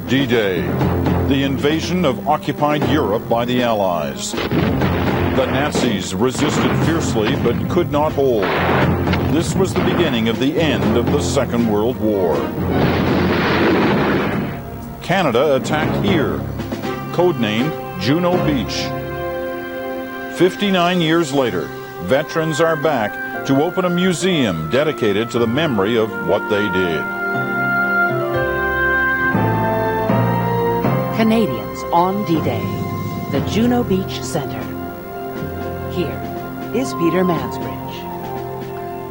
D-Day, the invasion of occupied Europe by the Allies. The Nazis resisted fiercely but could not hold. This was the beginning of the end of the Second World War. Canada attacked here, codenamed Juno Beach. 59 years later, veterans are back to open a museum dedicated to the memory of what they did. Canadians on D-Day, the Juno Beach Center. Here is Peter Mansbridge.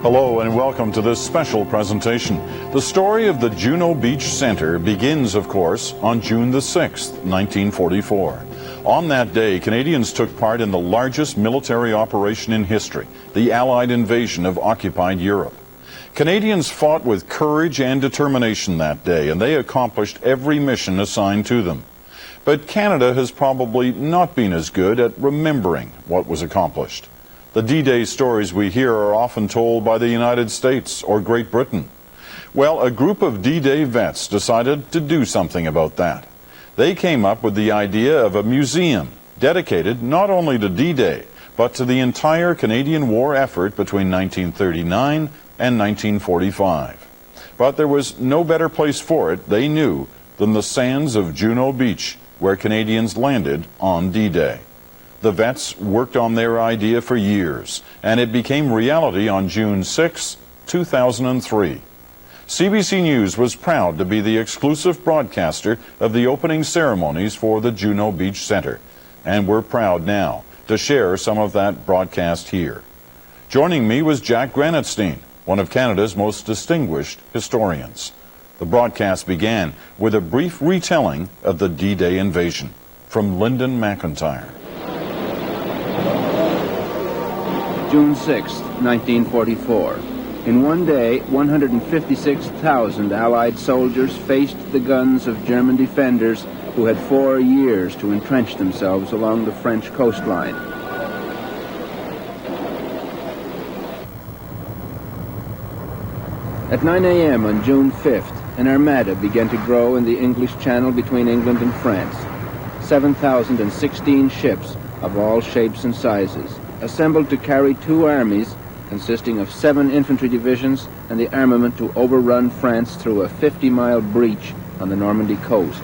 Hello and welcome to this special presentation. The story of the Juno Beach Center begins, of course, on June the 6th, 1944. On that day, Canadians took part in the largest military operation in history, the Allied invasion of occupied Europe. Canadians fought with courage and determination that day, and they accomplished every mission assigned to them. But Canada has probably not been as good at remembering what was accomplished. The D-Day stories we hear are often told by the United States or Great Britain. Well, a group of D-Day vets decided to do something about that. They came up with the idea of a museum dedicated not only to D-Day, but to the entire Canadian War effort between 1939 and 1945. But there was no better place for it, they knew, than the sands of Juno Beach, where Canadians landed on D-Day. The vets worked on their idea for years, and it became reality on June 6, 2003. CBC News was proud to be the exclusive broadcaster of the opening ceremonies for the Juno Beach Center, and we're proud now to share some of that broadcast here. Joining me was Jack Granatstein, one of Canada's most distinguished historians. The broadcast began with a brief retelling of the D-Day invasion from Lyndon McIntyre. June 6, 1944. In one day, 156,000 Allied soldiers faced the guns of German defenders who had 4 years to entrench themselves along the French coastline. At 9 a.m. on June 5th, an armada began to grow in the English Channel between England and France. 7,016 ships of all shapes and sizes, assembled to carry 2 armies consisting of 7 infantry divisions and the armament to overrun France through a 50-mile breach on the Normandy coast.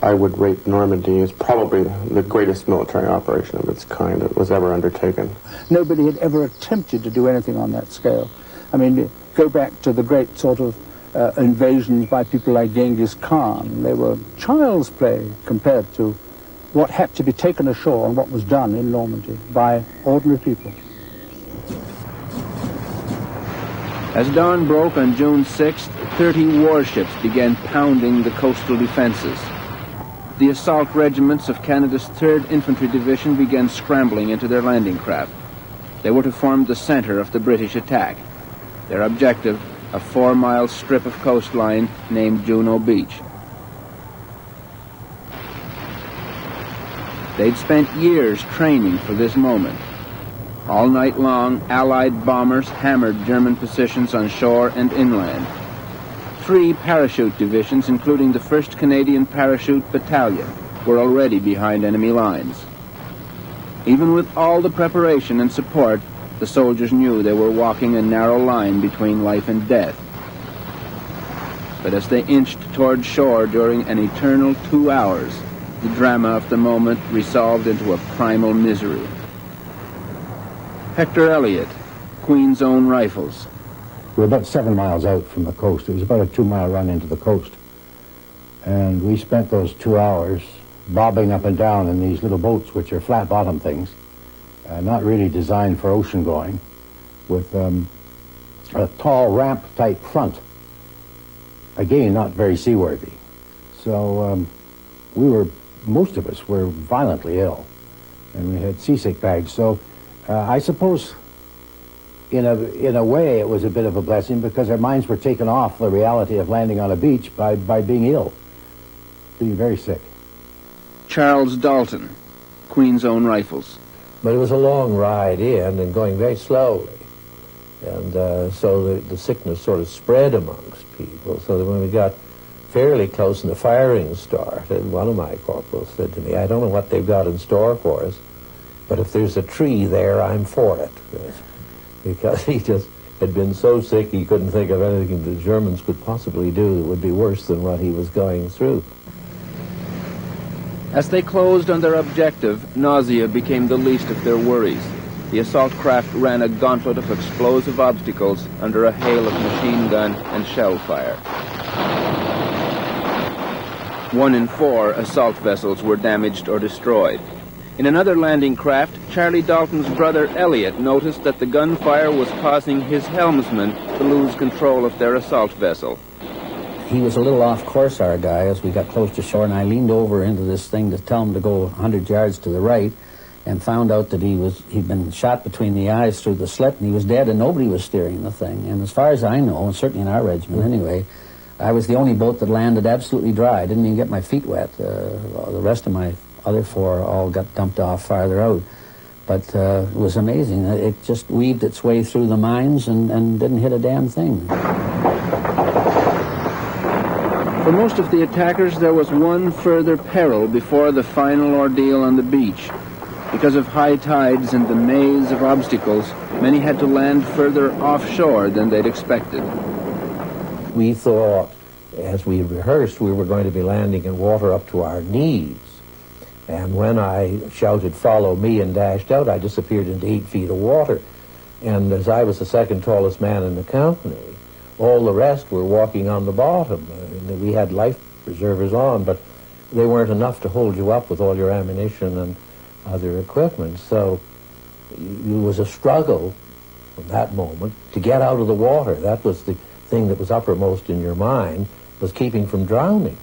I would rate Normandy as probably the greatest military operation of its kind that was ever undertaken. Nobody had ever attempted to do anything on that scale. I mean, go back to the great sort of invasions by people like Genghis Khan. They were child's play compared to what had to be taken ashore and what was done in Normandy by ordinary people. As dawn broke on June 6th, 30 warships began pounding the coastal defenses. The assault regiments of Canada's 3rd Infantry Division began scrambling into their landing craft. They were to form the center of the British attack. Their objective, a 4-mile strip of coastline named Juno Beach. They'd spent years training for this moment. All night long, Allied bombers hammered German positions on shore and inland. 3 parachute divisions, including the 1st Canadian Parachute Battalion, were already behind enemy lines. Even with all the preparation and support, the soldiers knew they were walking a narrow line between life and death. But as they inched toward shore during an eternal 2 hours, the drama of the moment resolved into a primal misery. Hector Elliott, Queen's Own Rifles. We were about 7 miles out from the coast. It was about a 2-mile run into the coast. And we spent those 2 hours bobbing up and down in these little boats, which are flat-bottom things, not really designed for ocean going, with a tall ramp-type front. Again, not very seaworthy. So most of us were violently ill, and we had seasick bags. So I suppose in a way it was a bit of a blessing, because our minds were taken off the reality of landing on a beach by being ill, being very sick. Charles Dalton, Queen's Own Rifles. But it was a long ride in and going very slowly. And so the sickness sort of spread amongst people, so that when we got fairly close and the firing started, and one of my corporals said to me, I don't know what they've got in store for us, but if there's a tree there, I'm for it. Because he just had been so sick he couldn't think of anything the Germans could possibly do that would be worse than what he was going through. As they closed on their objective, nausea became the least of their worries. The assault craft ran a gauntlet of explosive obstacles under a hail of machine gun and shell fire. 1 in 4 assault vessels were damaged or destroyed. In another landing craft, Charlie Dalton's brother Elliot noticed that the gunfire was causing his helmsman to lose control of their assault vessel. He was a little off course, our guy, as we got close to shore, and I leaned over into this thing to tell him to go 100 yards to the right, and found out that he'd been shot between the eyes through the slit, and he was dead, and nobody was steering the thing. And as far as I know, and certainly in our regiment anyway, I was the only boat that landed absolutely dry. I didn't even get my feet wet. The rest of my other 4 all got dumped off farther out. But it was amazing. It just weaved its way through the mines and didn't hit a damn thing. For most of the attackers, there was one further peril before the final ordeal on the beach. Because of high tides and the maze of obstacles, many had to land further offshore than they'd expected. We thought, as we rehearsed, we were going to be landing in water up to our knees. And when I shouted, "Follow me," and dashed out, I disappeared into 8 feet of water. And as I was the second tallest man in the company, all the rest were walking on the bottom. And we had life preservers on, but they weren't enough to hold you up with all your ammunition and other equipment. So it was a struggle from that moment to get out of the water. That was the thing that was uppermost in your mind, was keeping from drowning.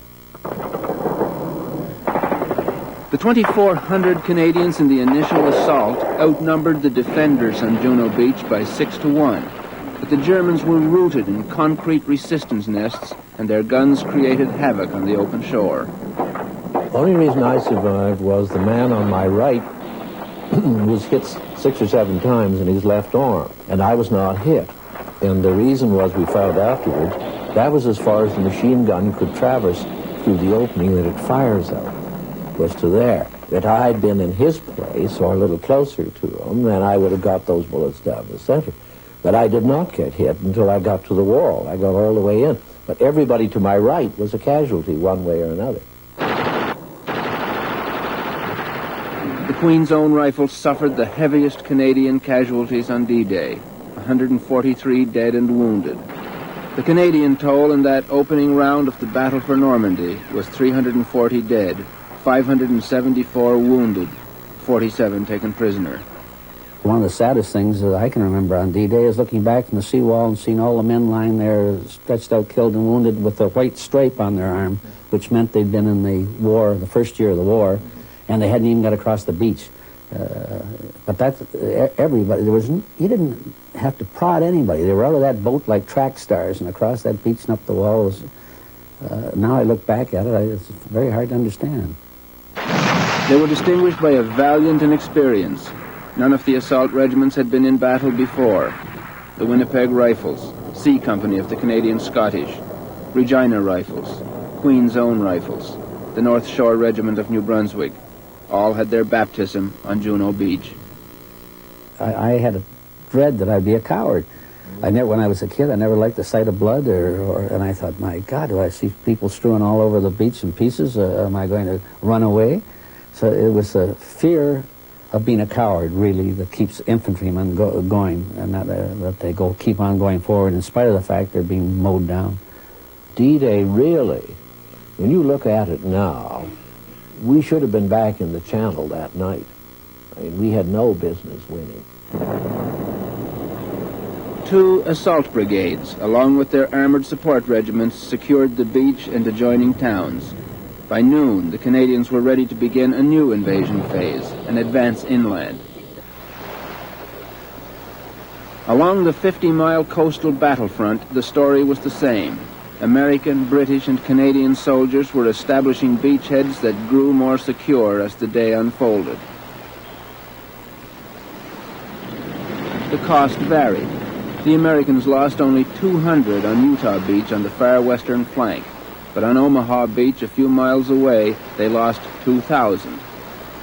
The 2,400 Canadians in the initial assault outnumbered the defenders on Juno Beach by 6 to 1. But the Germans were rooted in concrete resistance nests, and their guns created havoc on the open shore. The only reason I survived was the man on my right was hit 6 or 7 times in his left arm, and I was not hit. And the reason was, we found afterwards, that was as far as the machine gun could traverse through the opening that it fires out, was to there. That I'd been in his place, or a little closer to him, then I would have got those bullets down the center. But I did not get hit until I got to the wall. I got all the way in. But everybody to my right was a casualty one way or another. The Queen's Own Rifles suffered the heaviest Canadian casualties on D-Day, 143 dead and wounded. The Canadian toll in that opening round of the Battle for Normandy was 340 dead, 574 wounded, 47 taken prisoner. One of the saddest things that I can remember on D-Day is looking back from the seawall and seeing all the men lying there stretched out, killed and wounded, with a white stripe on their arm, which meant they'd been in the war, the first year of the war, and they hadn't even got across the beach. But that's everybody. You didn't have to prod anybody. They were out of that boat like track stars and across that beach and up the walls. Now I look back at it, it's very hard to understand. They were distinguished by a valiant and experience. None of the assault regiments had been in battle before. The Winnipeg Rifles, C Company of the Canadian Scottish, Regina Rifles, Queen's Own Rifles, the North Shore Regiment of New Brunswick, all had their baptism on Juno Beach. I had a dread that I'd be a coward. When I was a kid, I never liked the sight of blood, and I thought, my God, do I see people strewn all over the beach in pieces? Am I going to run away? So it was a fear of being a coward, really, that keeps infantrymen going, and that they keep on going forward in spite of the fact they're being mowed down. D-Day, really, when you look at it now, we should have been back in the Channel that night. I mean, we had no business winning. 2 assault brigades, along with their armored support regiments, secured the beach and adjoining towns. By noon, the Canadians were ready to begin a new invasion phase, an advance inland. Along the 50-mile coastal battlefront, the story was the same. American, British, and Canadian soldiers were establishing beachheads that grew more secure as the day unfolded. The cost varied. The Americans lost only 200 on Utah Beach on the far western flank. but on Omaha Beach, a few miles away, they lost 2,000.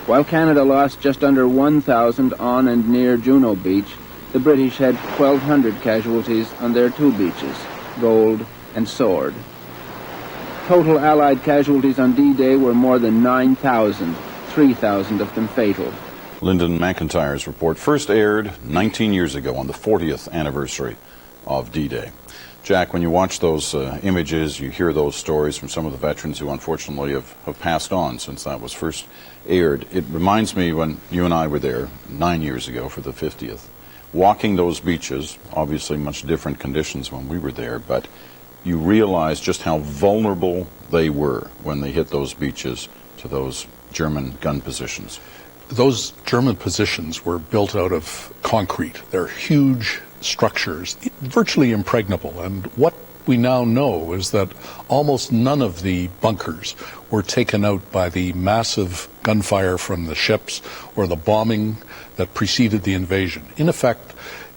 While Canada lost just under 1,000 on and near Juno Beach, the British had 1,200 casualties on their two beaches, Gold and Sword. Total Allied casualties on D-Day were more than 9,000, 3,000 of them fatal. Lyndon McIntyre's report first aired 19 years ago on the 40th anniversary of D-Day. Jack, when you watch those images, you hear those stories from some of the veterans who unfortunately have passed on since that was first aired. It reminds me when you and I were there 9 years ago for the 50th. Walking those beaches, obviously much different conditions when we were there, but you realize just how vulnerable they were when they hit those beaches to those German gun positions. Those German positions were built out of concrete. They're huge structures, virtually impregnable. And what we now know is that almost none of the bunkers were taken out by the massive gunfire from the ships or the bombing that preceded the invasion. In effect,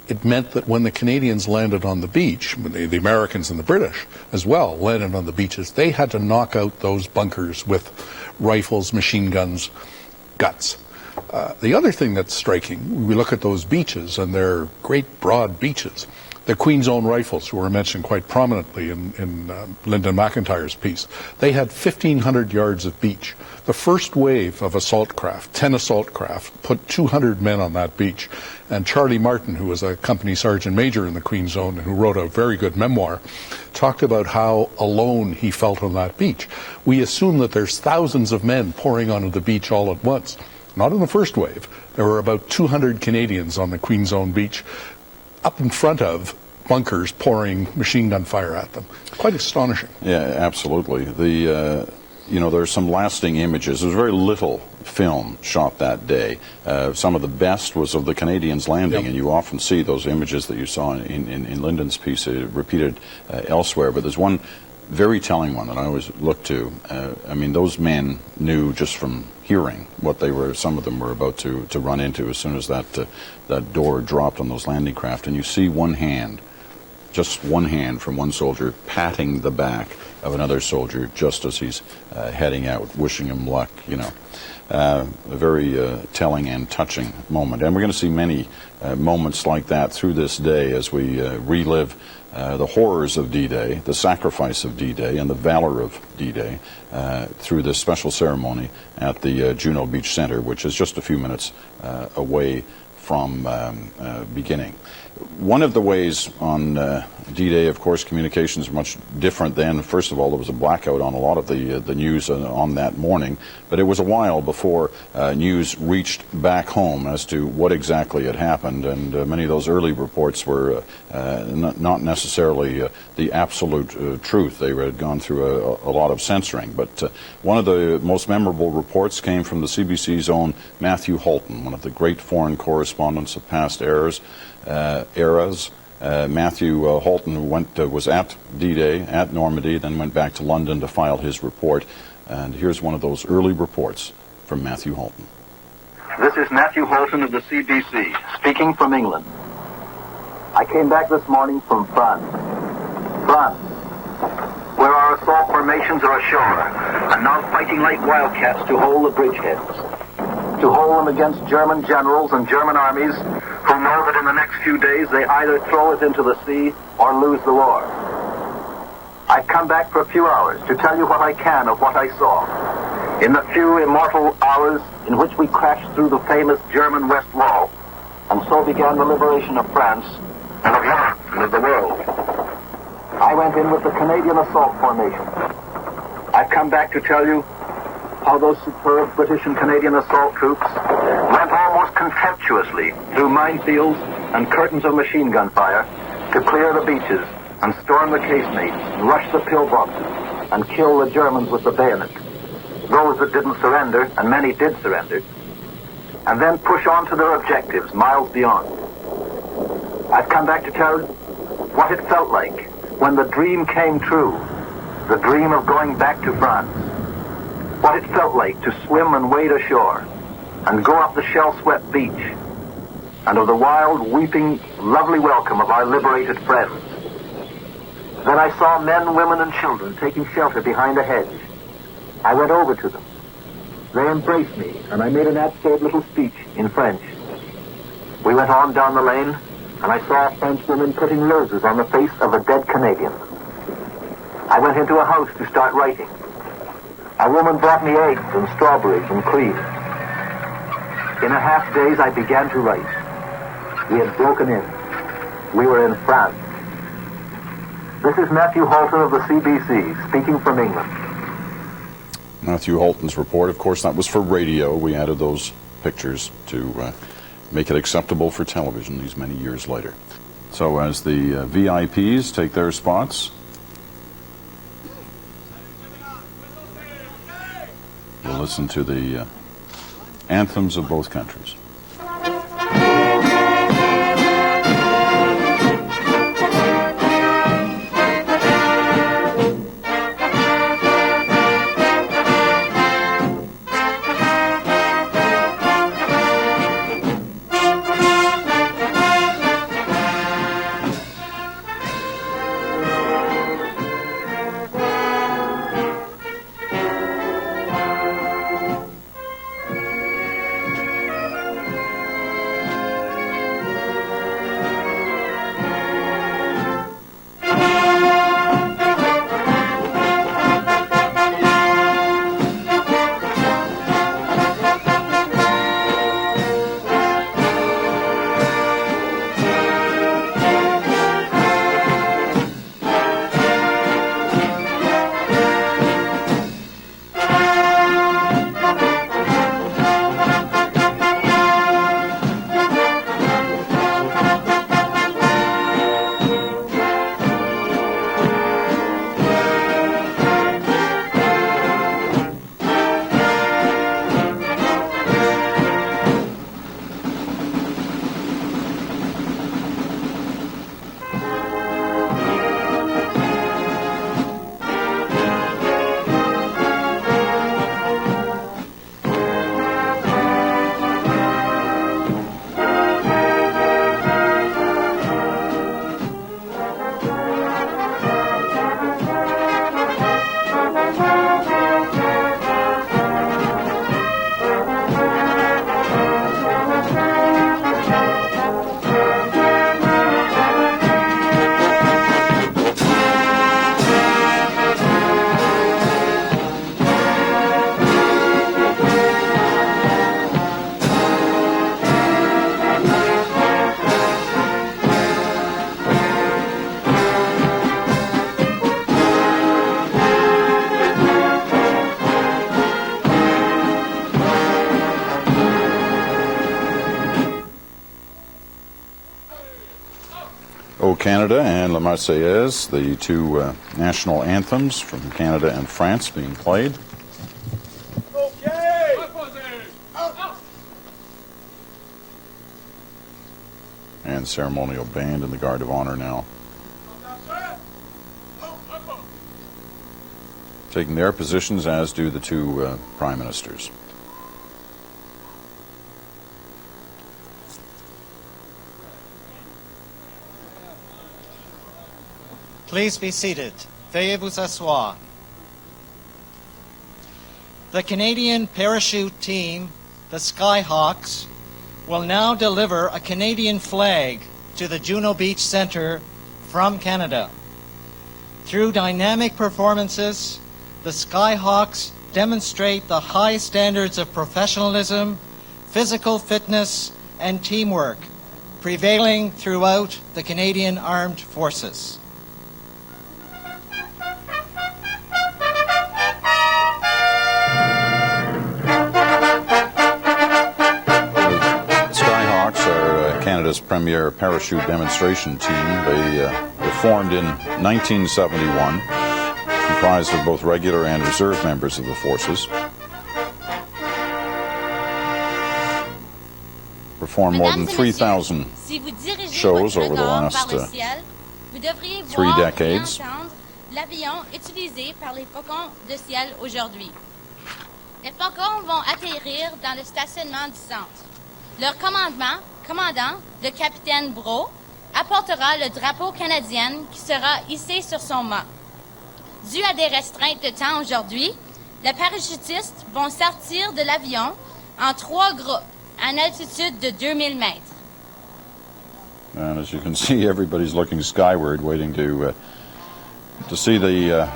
it meant that when the Canadians landed on the beach, the Americans and the British as well landed on the beaches, they had to knock out those bunkers with rifles, machine guns, guts. The other thing that's striking, we look at those beaches, and they're great broad beaches. The Queen's Own Rifles, who were mentioned quite prominently in Lyndon McIntyre's piece, they had 1,500 yards of beach. The first wave of assault craft, 10 assault craft, put 200 men on that beach. And Charlie Martin, who was a company sergeant major in the Queen's Own and who wrote a very good memoir, talked about how alone he felt on that beach. We assume that there's thousands of men pouring onto the beach all at once. Not in the first wave. There were about 200 Canadians on the Queen's Own Beach, up in front of bunkers pouring machine gun fire at them. Quite astonishing. Yeah, absolutely. There's some lasting images. There's very little film shot that day. Some of the best was of the Canadians landing, and you often see those images that you saw in Lyndon's piece repeated elsewhere. But there's one very telling one that I always look to. Those men knew just from hearing what some of them were about to run into as soon as that door dropped on those landing craft. And you see one hand, just one hand from one soldier patting the back of another soldier just as he's heading out, wishing him luck, A very telling and touching moment. And we're going to see many moments like that through this day as we relive the horrors of D-Day, the sacrifice of D-Day, and the valor of D-Day through this special ceremony at the Juno Beach Center, which is just a few minutes away from beginning. One of the ways on D-Day, of course, communications are much different then. First of all, there was a blackout on a lot of the news on that morning, but it was a while before news reached back home as to what exactly had happened, and many of those early reports were not necessarily the absolute truth. They had gone through a lot of censoring, but one of the most memorable reports came from the CBC's own Matthew Holton, one of the great foreign correspondents of past eras. Matthew Holton was at D-Day, at Normandy, then went back to London to file his report. And here's one of those early reports from Matthew Holton. This is Matthew Holton of the CBC, speaking from England. I came back this morning from France, where our assault formations are ashore, and now fighting like wildcats to hold the bridgeheads, to hold them against German generals and German armies who know that in the next few days they either throw us into the sea or lose the war. I've come back for a few hours to tell you what I can of what I saw. In the few immortal hours in which we crashed through the famous German West Wall, and so began the liberation of France, and of Europe, and of the world. I went in with the Canadian assault formation. I've come back to tell you how those superb British and Canadian assault troops went almost contemptuously through minefields and curtains of machine gun fire to clear the beaches and storm the casemates and rush the pillboxes and kill the Germans with the bayonet. Those that didn't surrender, and many did surrender, and then push on to their objectives miles beyond. I've come back to tell what it felt like when the dream came true, the dream of going back to France. What it felt like to swim and wade ashore and go up the shell-swept beach, and of the wild, weeping, lovely welcome of our liberated friends. Then I saw men, women, and children taking shelter behind a hedge. I went over to them. They embraced me, and I made an absurd little speech in French. We went on down the lane, and I saw French women putting roses on the face of a dead Canadian. I went into a house to start writing. A woman brought me eggs and strawberries and cream. In a half days, I began to write. We had broken in. We were in France. This is Matthew Holton of the CBC, speaking from England. Matthew Holton's report, of course, that was for radio. We added those pictures to make it acceptable for television these many years later. So as the VIPs take their spots, we'll listen to the anthems of both countries. O Canada and La Marseillaise, the two national anthems from Canada and France being played. And ceremonial band in the Guard of Honor now taking their positions, as do the two prime ministers. Please be seated. Veuillez vous asseoir. The Canadian parachute team, the Skyhawks, will now deliver a Canadian flag to the Juno Beach Centre from Canada. Through dynamic performances, the Skyhawks demonstrate the high standards of professionalism, physical fitness, and teamwork prevailing throughout the Canadian Armed Forces. Canada's premier parachute demonstration team. They were formed in 1971, comprised of both regular and reserve members of the forces. Performed more than 3,000 shows over the last 3 decades. L'avion utilisé par les faucons de ciel aujourd'hui. Les faucons vont atterrir dans le stationnement du centre. Leur commandant, le capitaine Brault, apportera le drapeau canadien qui sera hissé sur son mât. Dû à des restreintes de temps aujourd'hui, les parachutistes vont sortir de l'avion en 3 groupes à une altitude de 2000 mètres. And as you can see, everybody's looking skyward, waiting to see the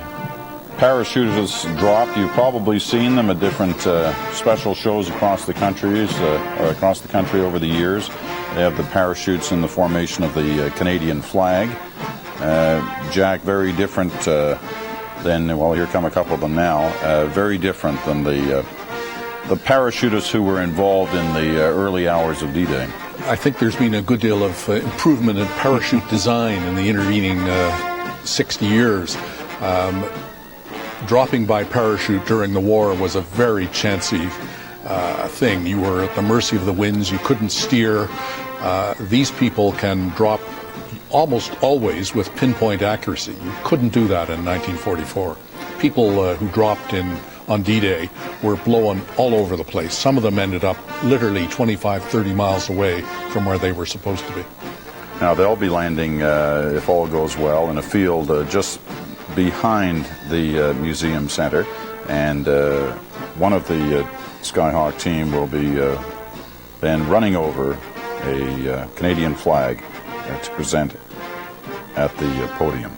parachutists drop. You've probably seen them at different special shows across the country over the years. They have the parachutes in the formation of the Canadian flag. Jack, very different than, well, here come a couple of them now, very different than the parachutists who were involved in the early hours of D-Day. I think there's been a good deal of improvement in parachute design in the intervening 60 years. Dropping by parachute during the war was a very chancy thing. You were at the mercy of the winds. You couldn't steer. These people can drop almost always with pinpoint accuracy. You couldn't do that in 1944. People who dropped on D-Day were blown all over the place. Some of them ended up literally 25, 30 miles away from where they were supposed to be. Now, they'll be landing, if all goes well, in a field just behind the museum center, and one of the Skyhawk team will be then running over a Canadian flag to present at the podium.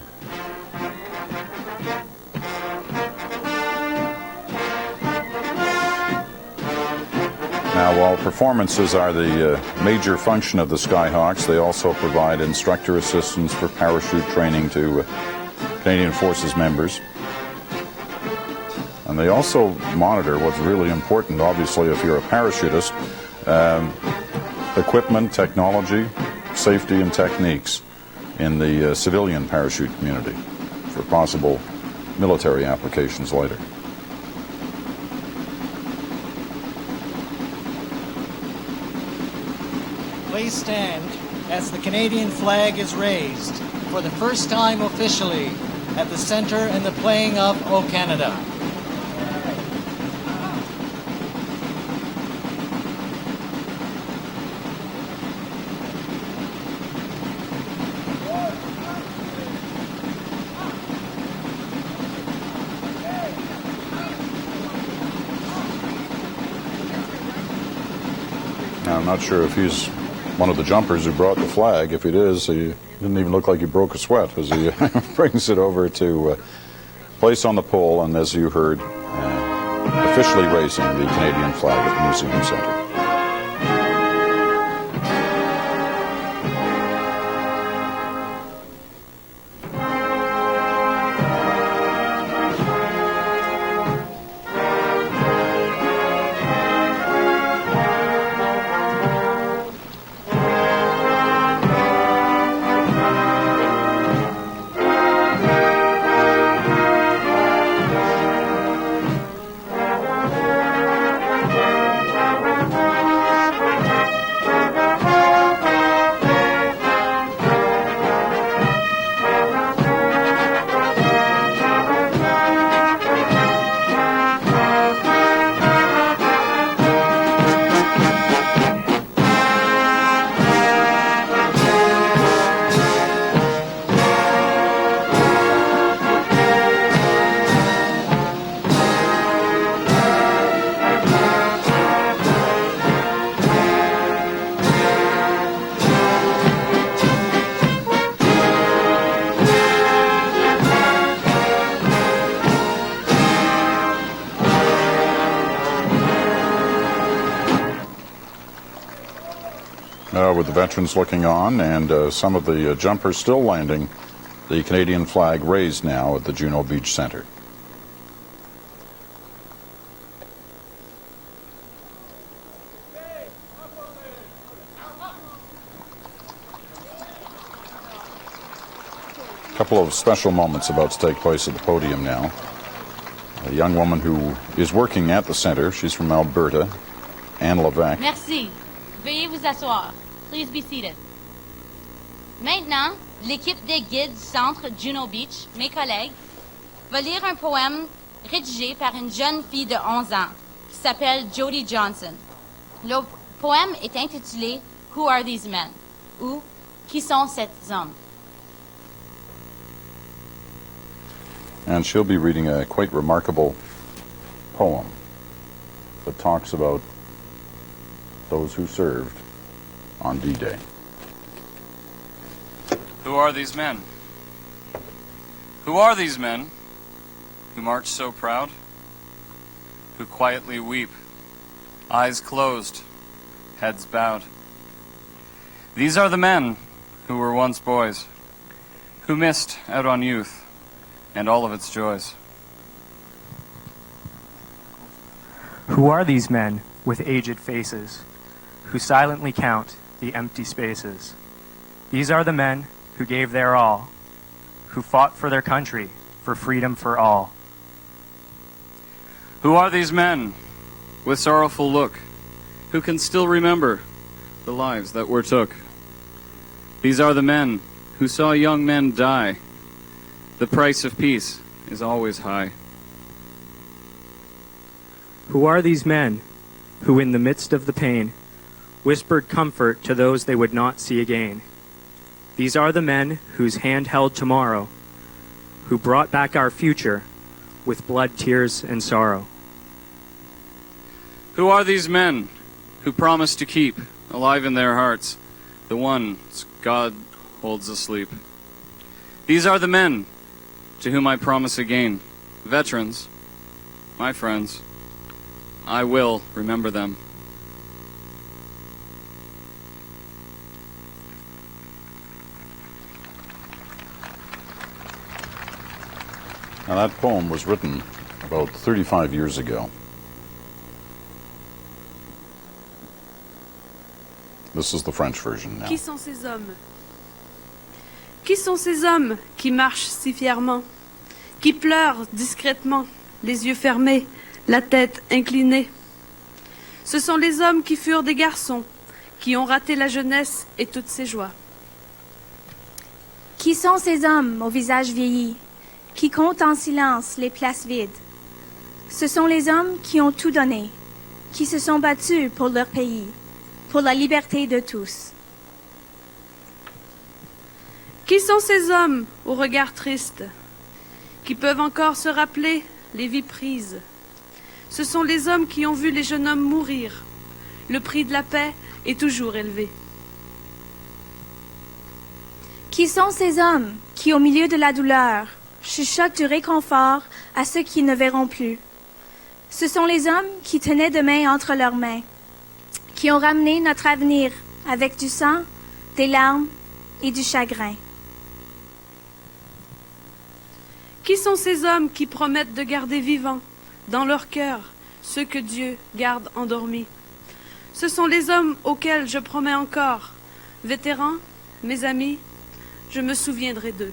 Now, while performances are the major function of the Skyhawks, they also provide instructor assistance for parachute training to Canadian Forces members. And they also monitor what's really important, obviously, if you're a parachutist, equipment, technology, safety, and techniques in the civilian parachute community for possible military applications later. Please stand as the Canadian flag is raised for the first time officially at the center and the playing of O Canada. Now, I'm not sure if he's one of the jumpers who brought the flag. If it is, he didn't even look like he broke a sweat as he brings it over to place on the pole, and as you heard, officially raising the Canadian flag at the Museum Centre. With the veterans looking on and some of the jumpers still landing, the Canadian flag raised now at the Juno Beach Centre. A couple of special moments about to take place at the podium now. A young woman who is working at the centre, she's from Alberta, Anne Levesque. Merci. Veuillez vous asseoir. Please be seated. Maintenant, l'équipe des guides du centre Juno Beach, mes collègues, va lire un poème rédigé par une jeune fille de 11 ans qui s'appelle Jody Johnson. Le poème est intitulé Who Are These Men? Ou Qui sont ces hommes? And she'll be reading a quite remarkable poem that talks about those who served on D-Day. Who are these men? Who are these men who march so proud? Who quietly weep, eyes closed, heads bowed? These are the men who were once boys, who missed out on youth and all of its joys. Who are these men with aged faces, who silently count the empty spaces? These are the men who gave their all, who fought for their country, for freedom for all. Who are these men with sorrowful look, who can still remember the lives that were took? These are the men who saw young men die. The price of peace is always high. Who are these men who in the midst of the pain whispered comfort to those they would not see again? These are the men whose hand held tomorrow, who brought back our future with blood, tears, and sorrow. Who are these men who promised to keep alive in their hearts the ones God holds asleep? These are the men to whom I promise again, veterans, my friends, I will remember them. Now that poem was written about 35 years ago. This is the French version now. Qui sont ces hommes? Qui sont ces hommes qui marchent si fièrement, qui pleurent discrètement, les yeux fermés, la tête inclinée? Ce sont les hommes qui furent des garçons, qui ont raté la jeunesse et toutes ses joies. Qui sont ces hommes au visage vieilli, qui comptent en silence les places vides? Ce sont les hommes qui ont tout donné, qui se sont battus pour leur pays, pour la liberté de tous. Qui sont ces hommes au regard triste, qui peuvent encore se rappeler les vies prises? Ce sont les hommes qui ont vu les jeunes hommes mourir. Le prix de la paix est toujours élevé. Qui sont ces hommes qui, au milieu de la douleur, chuchotent du réconfort à ceux qui ne verront plus? Ce sont les hommes qui tenaient de main entre leurs mains, qui ont ramené notre avenir avec du sang, des larmes et du chagrin. Qui sont ces hommes qui promettent de garder vivants, dans leur cœur, ceux que Dieu garde endormis? Ce sont les hommes auxquels je promets encore, vétérans, mes amis, je me souviendrai d'eux.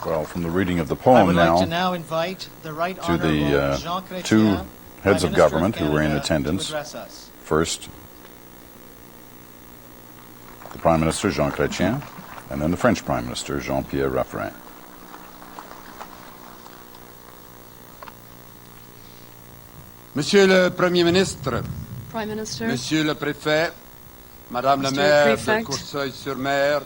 Well, from the reading of the I poem would like to now now invite the Right to Honourable the Jean two Chrétien, heads Prime of Minister government who were in Canada, to attendance. address us. First, the Prime Minister, Jean Chrétien, and then the French Prime Minister, Jean-Pierre Raffarin. Monsieur le Premier ministre, Prime Minister, Monsieur le Préfet, Madame la Mr. maire Prefect, de Courceuil-sur-Mer,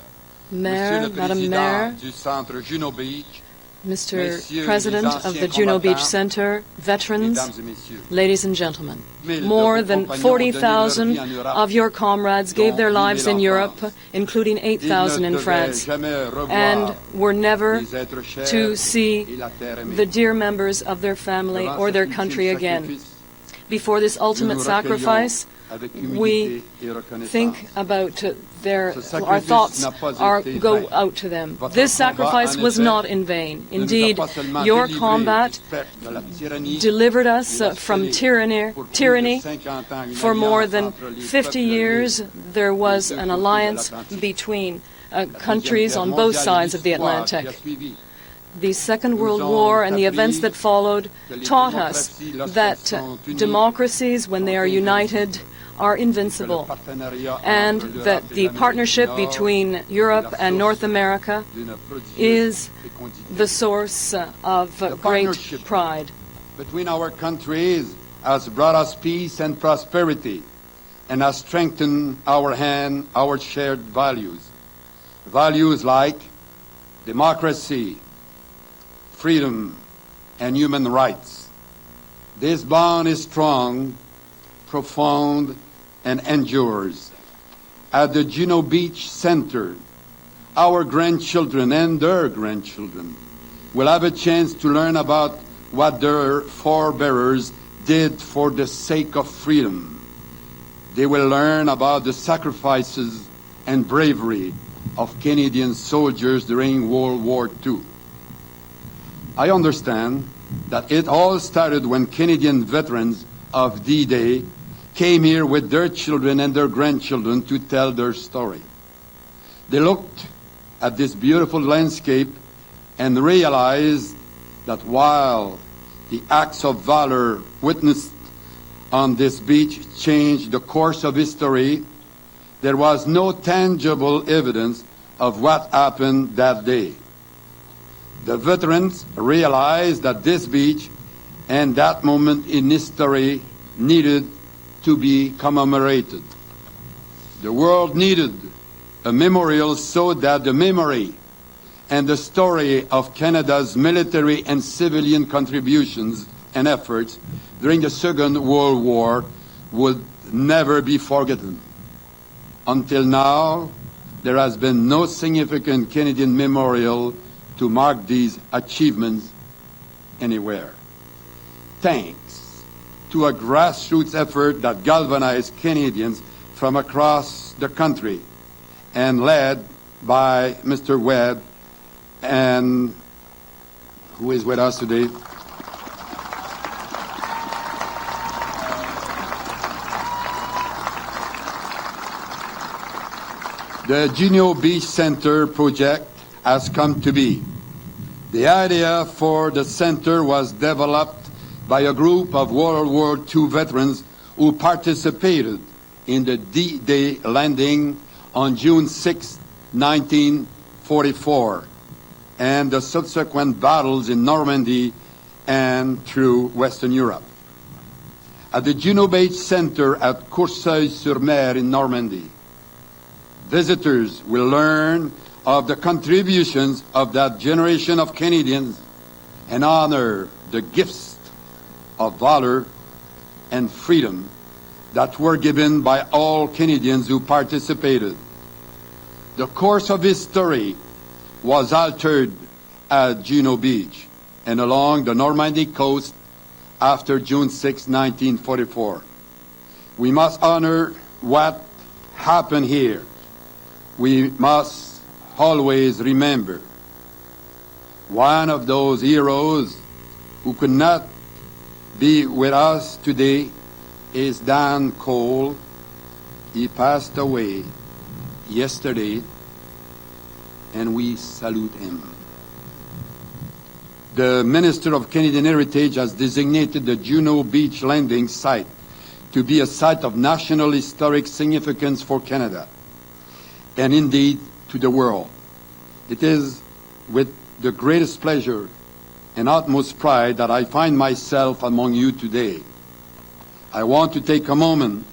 Mayor, Monsieur le Madam Président Mayor, du Centre Juno Beach, Mr. Messieurs President les of the anciens Juno Beach combattants, Center, veterans, Mesdames et Messieurs, ladies and gentlemen, Mille more de vos than compagnons 40,000 ont donné leur vie en Europe, of your comrades gave their dont lives in 8 000 Europe, enfants. including 8,000 Ils ne in France, devaient jamais revoir and were never les êtres chers to see et la terre aimée. the dear members of their family Devant or cet their ultime country again. sacrifice, Before this nous ultimate nous sacrifice, recueillons avec we humilité et reconnaissance. think about Ce our sacrifice thoughts n'a pas été go vain. out to them. Votre This combat, sacrifice en was effet, not in vain. ne nous a Indeed, pas seulement your délivrés combat du spectre de la tyrannie, delivered us mais from scellé tyranny. pour plus de tyranny. 50 ans une For more alliance than entre les 50 peuples years, there was des deux an côtés de alliance l'Atlantique. between La Deuxième countries Guerre on both mondiale et sides of the l'histoire qui a Atlantic. suivi The Second World ont War and the appris events that followed que les taught us démocraties, lorsqu'elles that sont unies, democracies, when they are united, are invincible, and that the partnership between Europe and North America is the source of great pride. between our countries has brought us peace and prosperity and has strengthened our shared values. Values like democracy, freedom, and human rights. This bond is strong, profound, and endures. At the Juno Beach Center, our grandchildren and their grandchildren will have a chance to learn about what their forebears did for the sake of freedom. They will learn about the sacrifices and bravery of Canadian soldiers during World War II. I understand that it all started when Canadian veterans of D-Day came here with their children and their grandchildren to tell their story. They looked at this beautiful landscape and realized that while the acts of valor witnessed on this beach changed the course of history, there was no tangible evidence of what happened that day. The veterans realized that this beach and that moment in history needed to be commemorated. The world needed a memorial so that the memory and the story of Canada's military and civilian contributions and efforts during the Second World War would never be forgotten. Until now, there has been no significant Canadian memorial to mark these achievements anywhere. Thanks to a grassroots effort that galvanized Canadians from across the country and led by Mr. Webb, and who is with us today. The Juno Beach Center project has come to be. The idea for the center was developed by a group of World War II veterans who participated in the D-Day landing on June 6, 1944, and the subsequent battles in Normandy and through Western Europe. At the Juno Beach Center at Courceuil-sur-Mer in Normandy, visitors will learn of the contributions of that generation of Canadians and honor the gifts of valor and freedom that were given by all Canadians who participated. The course of history was altered at Juno Beach and along the Normandy coast after June 6, 1944. We must honor what happened here. We must always remember one of those heroes who could not be with us today is Dan Cole. He passed away yesterday, and we salute him. The Minister of Canadian Heritage has designated the Juno Beach landing site to be a site of national historic significance for Canada, and indeed to the world. It is with the greatest pleasure and utmost pride that I find myself among you today. I want to take a moment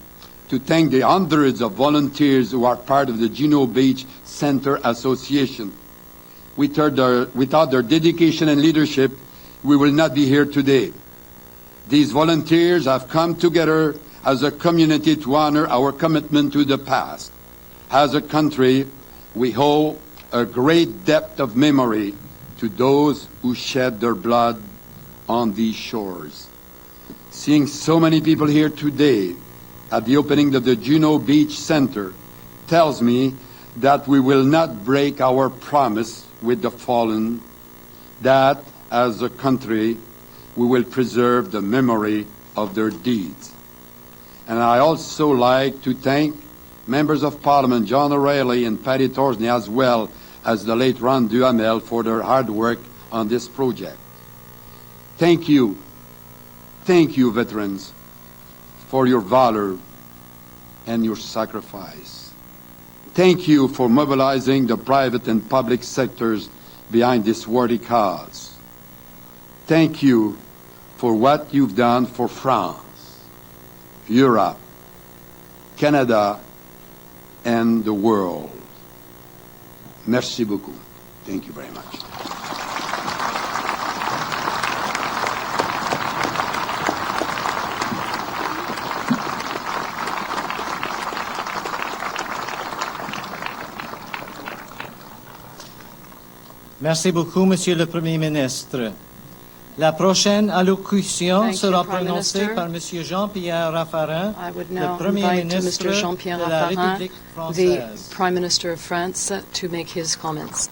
to thank the hundreds of volunteers who are part of the Juno Beach Center Association. Without their dedication and leadership, we will not be here today. These volunteers have come together as a community to honor our commitment to the past. As a country, we owe a great depth of memory to those who shed their blood on these shores. Seeing so many people here today at the opening of the Juno Beach Center tells me that we will not break our promise with the fallen, that as a country we will preserve the memory of their deeds. And I also like to thank members of Parliament John O'Reilly and Patty Torsney, as well as the late Ron Duhamel, for their hard work on this project. Thank you, veterans, for your valor and your sacrifice. Thank you for mobilizing the private and public sectors behind this worthy cause. Thank you for what you've done for France, Europe, Canada, and the world. Merci beaucoup. Thank you very much. Merci beaucoup, Monsieur le Premier ministre. La prochaine allocution sera prononcée par Monsieur Jean-Pierre Raffarin, le Premier ministre de la République the française. Prime Minister of France, to make his comments.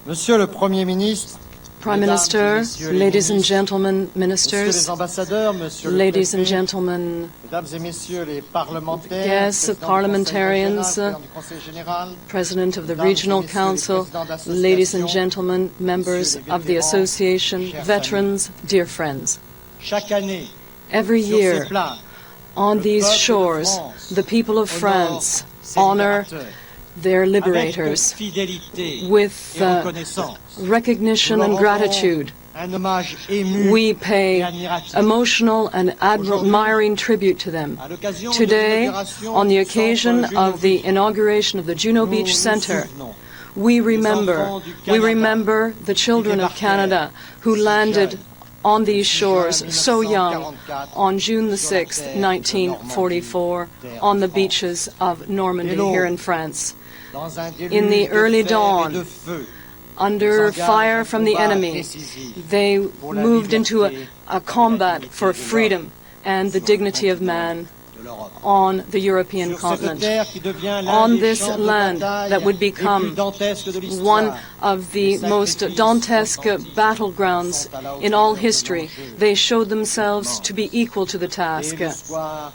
Monsieur le Premier ministre, Prime Minister, ladies and gentlemen, Messieurs les ministers, ambassadeurs, Monsieur le ladies and Préfet, gentlemen, Mesdames et Messieurs les parlementaires, guests, Président du parliamentarians, Conseil régional, Président du Conseil général, President of the Mesdames et Regional Messieurs les Council, présidents d'associations, ladies and gentlemen, members Messieurs les of the vétérans, association, chers veterans, dear friends. chaque année, Every sur year, ces plages, on le these peuple de shores, France the people of honore France ses honor libérateurs. their liberators Avec fidélité with et reconnaissance. recognition Nous and leur gratitude. un hommage ému We et pay admiratif. emotional and admiring tribute to them. À l'occasion de Today, l'inauguration on the du occasion centre Juno of the Beach, inauguration of the Juno nous Beach nous Center, souvenons we enfants remember du Canada the children of débarquèrent Canada who si landed jeunes, on these si shores jeunes en so young 1944 on June the sur la 6th, terre de 1944, Normandie, on the terre de beaches of Normandy Hello. here in France. Dans un déluge In the de early fer et dawn, de feu, under s'engagent fire un from the combat enemy, décisif they pour la moved into liberté a combat et la for dignité de freedom and the sur le dignity of continent man de l'Europe. on the European Sur cette continent. terre qui devient l'un On des this champs de land bataille that would les plus become dantesques de l'histoire. one of the most dantesque battlegrounds in all history, they showed themselves to be equal to the task. Et le soir,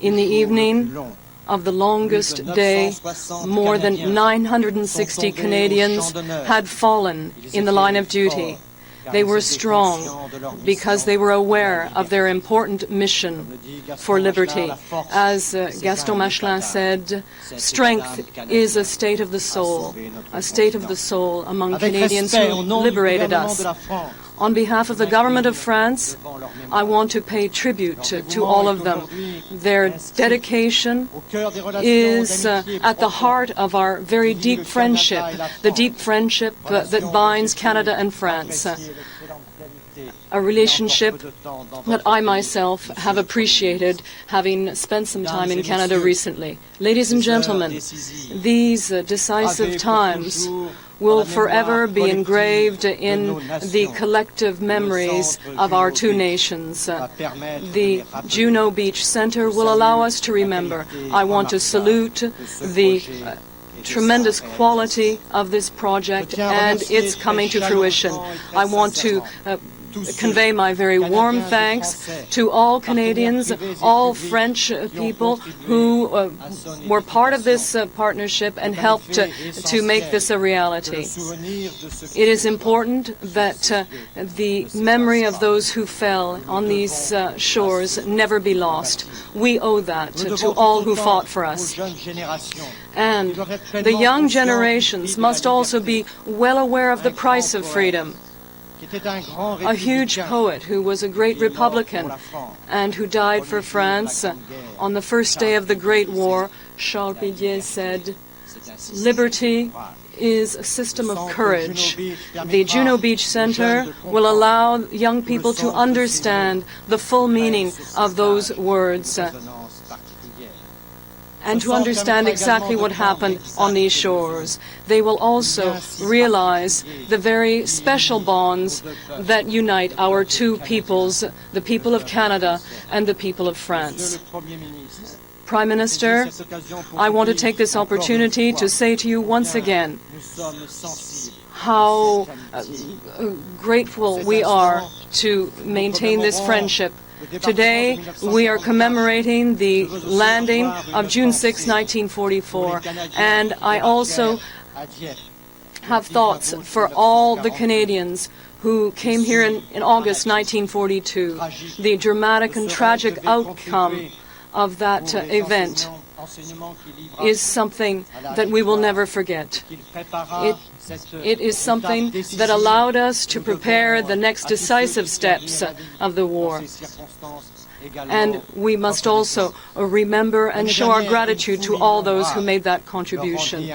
In the le jour le evening plus long, of the longest day, more than 960 Canadians had fallen in the line of duty. They were strong because they were aware of their important mission for liberty. As Gaston Machelin said, strength is a state of the soul among avec Canadians respect, who au nom du liberated gouvernement us. de la France, On behalf of the government of France, I want to pay tribute to all of them. Their dedication au cœur des relations is d'amitié at the profondes heart of our very deep friendship, the deep friendship that binds Canada and France. A relationship that I myself have appreciated, having spent some time in Canada recently. Ladies and gentlemen, these decisive times will forever be engraved in the collective memories of our two nations. The Juno Beach Center will allow us to remember. I want to salute the tremendous quality of this project and its coming to fruition. I want to convey my very warm thanks to all Canadians, all French people who were part of this partnership and helped to make this a reality. It is important that the memory of those who fell on these shores never be lost. We owe that to all who fought for us. And the young generations must also be well aware of the price of freedom. A huge poet who was a great Republican and who died for France on the first day of the Great War, Charles Péguier, said, "Liberty is a system of courage." The Juno Beach Center will allow young people to understand the full meaning of those words and to understand exactly what happened on these shores. They will also realize the very special bonds that unite our two peoples, the people of Canada and the people of France. Prime Minister, I want to take this opportunity to say to you once again how grateful we are to maintain this friendship. Today, we are commemorating the landing of June 6, 1944, and I also have thoughts for all the Canadians who came here in August 1942, the dramatic and tragic outcome of that event is something that we will never forget. It is something that allowed us to prepare the next decisive steps of the war. And we must also remember and show our gratitude to all those who made that contribution.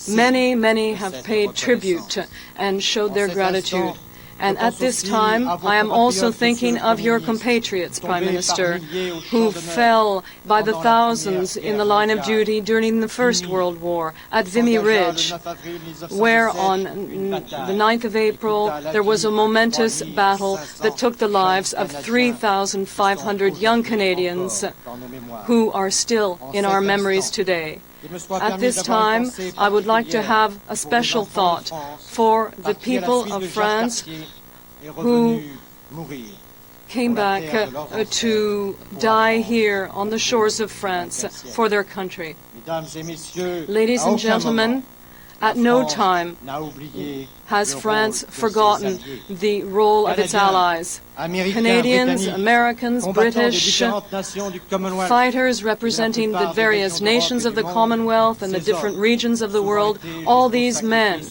Many, many have paid tribute and showed their gratitude. And at this time, I am also thinking of your compatriots, Prime Minister, who fell by the thousands in the line of duty during the First World War at Vimy Ridge, where on the 9th of April there was a momentous battle that took the lives of 3,500 young Canadians who are still in our memories today. At this time, I would like to have a special thought for the people of France who came back to die here on the shores of France for their country. Ladies and gentlemen, at no time has France forgotten the role of its allies. Canadians, Americans, British, fighters representing the various nations of the Commonwealth and the different regions of the world, all these men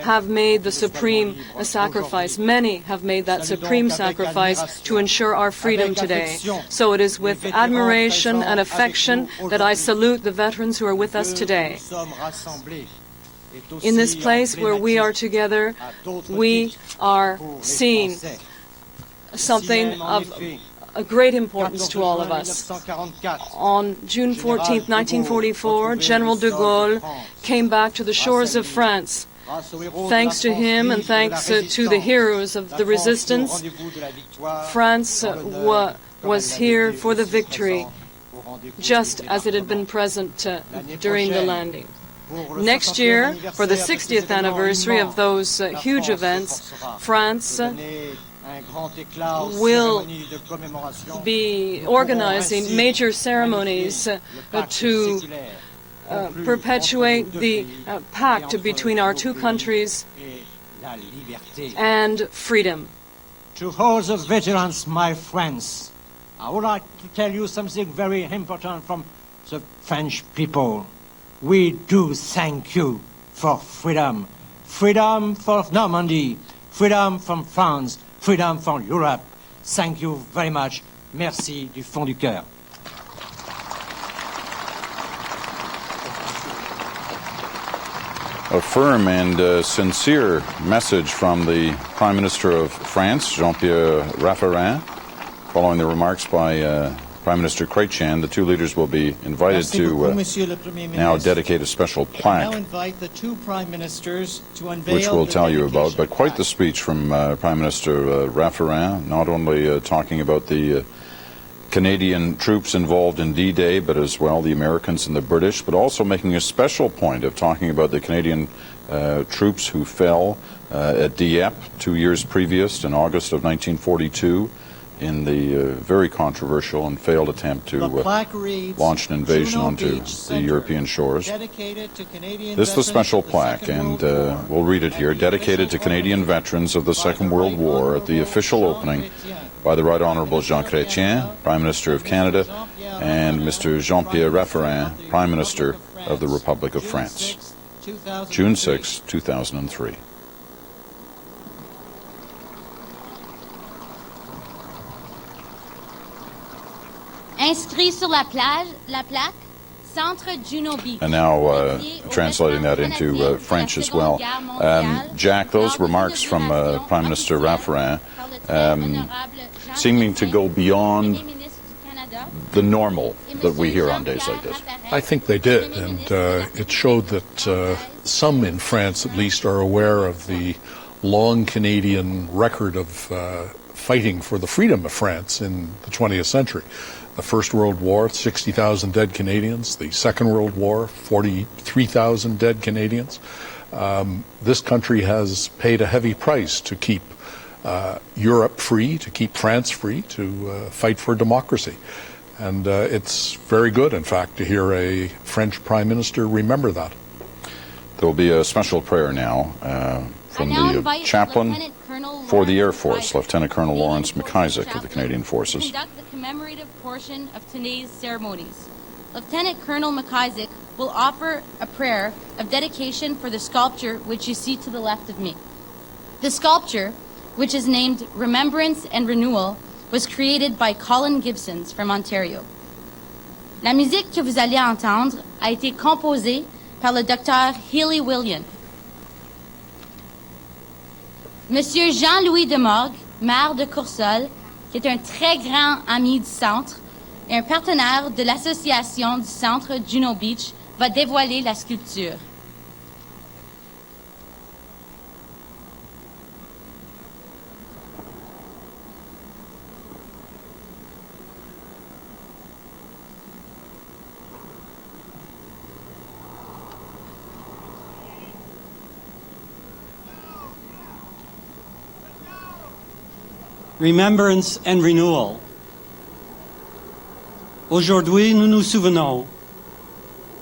have made the supreme sacrifice. Many have made that supreme sacrifice to ensure our freedom today. So it is with admiration and affection that I salute the veterans who are with us today. In this place where we are together, we are seeing something of a great importance to all of us. On June 14, 1944, General de Gaulle came back to the shores of France. Thanks to him and thanks to the heroes of the resistance, France was here for the victory, just as it had been present during the landing. Next year, for the 60th anniversary of those huge events, France will be organizing major ceremonies to perpetuate the pact between our two countries and freedom. To all the veterans, my friends, I would like to tell you something very important from the French people. We do thank you for freedom. Freedom for Normandy, freedom from France, freedom from Europe. Thank you very much. Merci du fond du cœur. A firm and sincere message from the Prime Minister of France, Jean-Pierre Raffarin. Following the remarks by Prime Minister Chrétien, the two leaders will be invited to now dedicate a special plaque, which we'll tell you about. But quite the speech from Prime Minister Raffarin, not only talking about the Canadian troops involved in D-Day, but as well the Americans and the British, but also making a special point of talking about the Canadian troops who fell at Dieppe 2 years previous, in August of 1942, in the very controversial and failed attempt to launch an invasion onto the European shores. This is the special plaque, and we'll read it here. Dedicated to Canadian veterans of the Second World War, at the official opening by the Right Honourable Jean Chrétien, Prime Minister of Canada, and Mr. Jean-Pierre Raffarin, Prime Minister of the Republic of France. June 6, 2003. Inscrit sur la plaque, Centre Juno Beach. And now translating that into French as well. Jack, those remarks from Prime Minister Raffarin seeming to go beyond the normal that we hear on days like this. I think they did, and it showed that some in France at least are aware of the long Canadian record of fighting for the freedom of France in the 20th century. The First World War, 60,000 dead Canadians. The Second World War, 43,000 dead Canadians. This country has paid a heavy price to keep Europe free, to keep France free, to fight for democracy. And it's very good, in fact, to hear a French Prime Minister remember that. There will be a special prayer now from the chaplain for the Air Force, Lieutenant Colonel Lawrence McIsaac of the Canadian Forces. Conduct the commemorative portion of today's ceremonies. Lieutenant Colonel McIsaac will offer a prayer of dedication for the sculpture which you see to the left of me. The sculpture, which is named Remembrance and Renewal, was created by Colin Gibsons from Ontario. La musique que vous allez entendre a été composée par le docteur Healy William. Monsieur Jean-Louis Demorgue, maire de Coursol, qui est un très grand ami du centre et un partenaire de l'association du centre Juno Beach, va dévoiler la sculpture. Remembrance and renewal. Aujourd'hui, nous nous souvenons.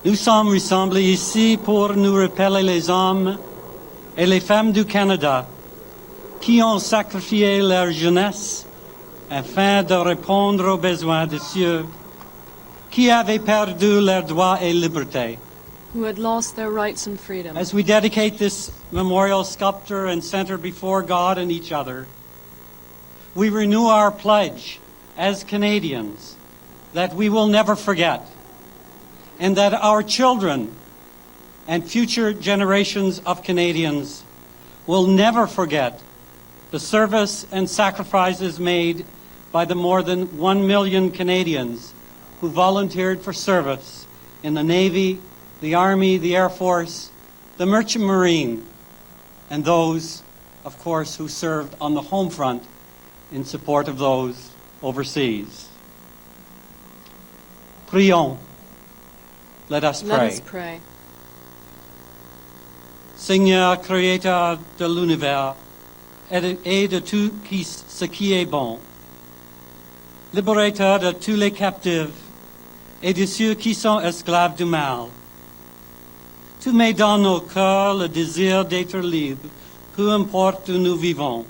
Nous sommes rassemblés ici pour nous rappeler les hommes et les femmes du Canada qui ont sacrifié leur jeunesse afin de répondre aux besoins de ceux qui avaient perdu leurs droits et libertés. Who had lost their rights and freedom. As we dedicate this memorial sculpture and center before God and each other, we renew our pledge as Canadians that we will never forget, and that our children and future generations of Canadians will never forget the service and sacrifices made by the more than 1 million Canadians who volunteered for service in the Navy, the Army, the Air Force, the Merchant Marine, and those, of course, who served on the home front in support of those overseas. Prions. Let us pray. Let us pray. Seigneur, créateur de l'univers et de tout ce qui est bon, libérateur de tous les captifs et de ceux qui sont esclaves du mal, tu mets dans nos cœurs le désir d'être libres, peu importe où nous vivons.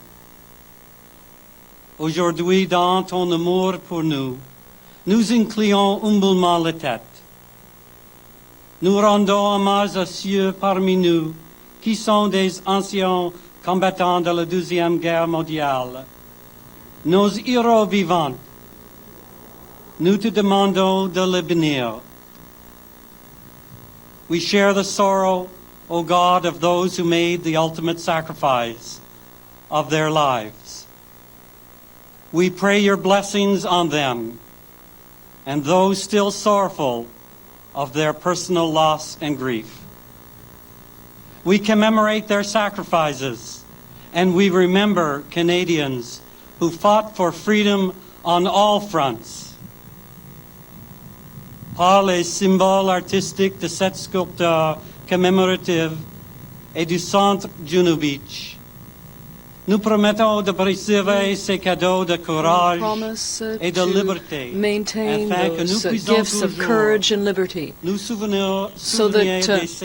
Aujourd'hui, dans ton amour pour nous, nous inclinons humblement la tête. Nous rendons hommage à ceux parmi nous qui sont des anciens combattants de la Deuxième Guerre mondiale, nos héros vivants. Nous te demandons de les bénir. We share the sorrow, O God, of those who made the ultimate sacrifice of their lives. We pray your blessings on them and those still sorrowful of their personal loss and grief. We commemorate their sacrifices, and we remember Canadians who fought for freedom on all fronts. Par les symboles artistiques de cette sculpture commémorative et du centre Juno Beach, nous promettons de préserver ces cadeaux de courage et de liberté, maintain afin que nous those puissions gifts of toujours courage and liberty, nous souvenir so that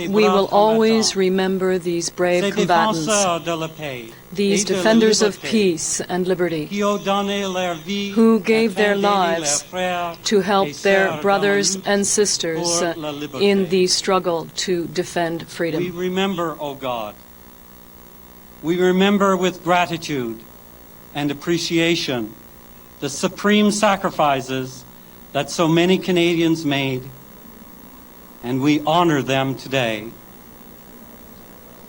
we will always remember these brave ces combatants, défenseurs de la paix, these et de la defenders of liberté, peace and liberty, qui ont donné leur vie who gave their afin d'aider lives leurs frères to help et their sœurs brothers dans la lutte and sisters pour la liberté. in the struggle to defend We freedom. remember, O God. We remember with gratitude and appreciation the supreme sacrifices that so many Canadians made, and we honor them today.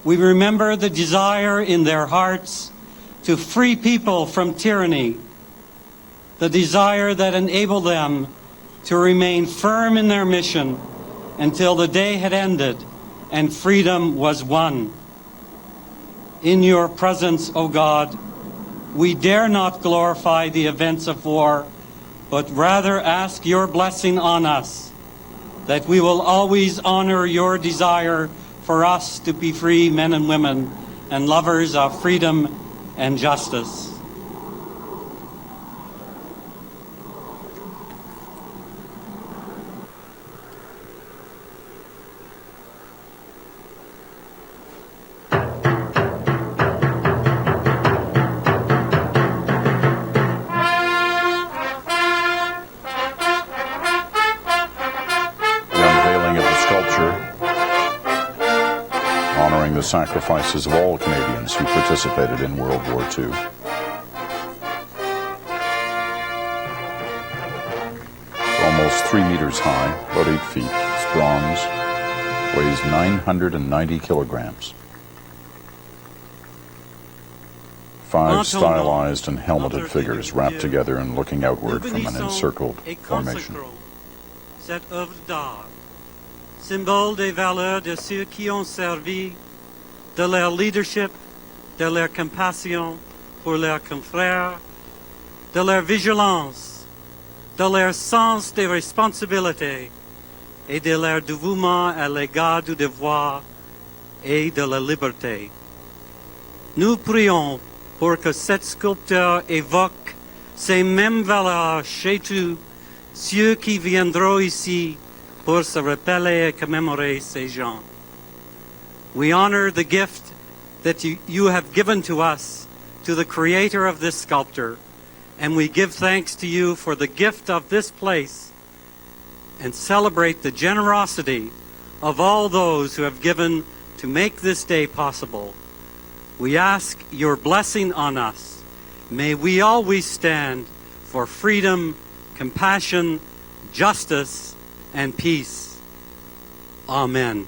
We remember the desire in their hearts to free people from tyranny, the desire that enabled them to remain firm in their mission until the day had ended and freedom was won. In your presence, O God, we dare not glorify the events of war, but rather ask your blessing on us, that we will always honor your desire for us to be free men and women and lovers of freedom and justice. the sacrifices of all Canadians who participated in World War II. Almost 3 meters high, about 8 feet, it's bronze, weighs 990 kilograms. 5 stylized and helmeted figures wrapped together and looking outward from an encircled formation. Cette œuvre d'art, symbole des valeurs de ceux qui ont servi, de leur leadership, de leur compassion pour leurs confrères, de leur vigilance, de leur sens des responsabilités et de leur dévouement à l'égard du devoir et de la liberté. Nous prions pour que cette sculpture évoque ces mêmes valeurs chez tous ceux qui viendront ici pour se rappeler et commémorer ces gens. We honor the gift that you have given to us, to the creator of this sculpture, and we give thanks to you for the gift of this place and celebrate the generosity of all those who have given to make this day possible. We ask your blessing on us. May we always stand for freedom, compassion, justice, and peace. Amen.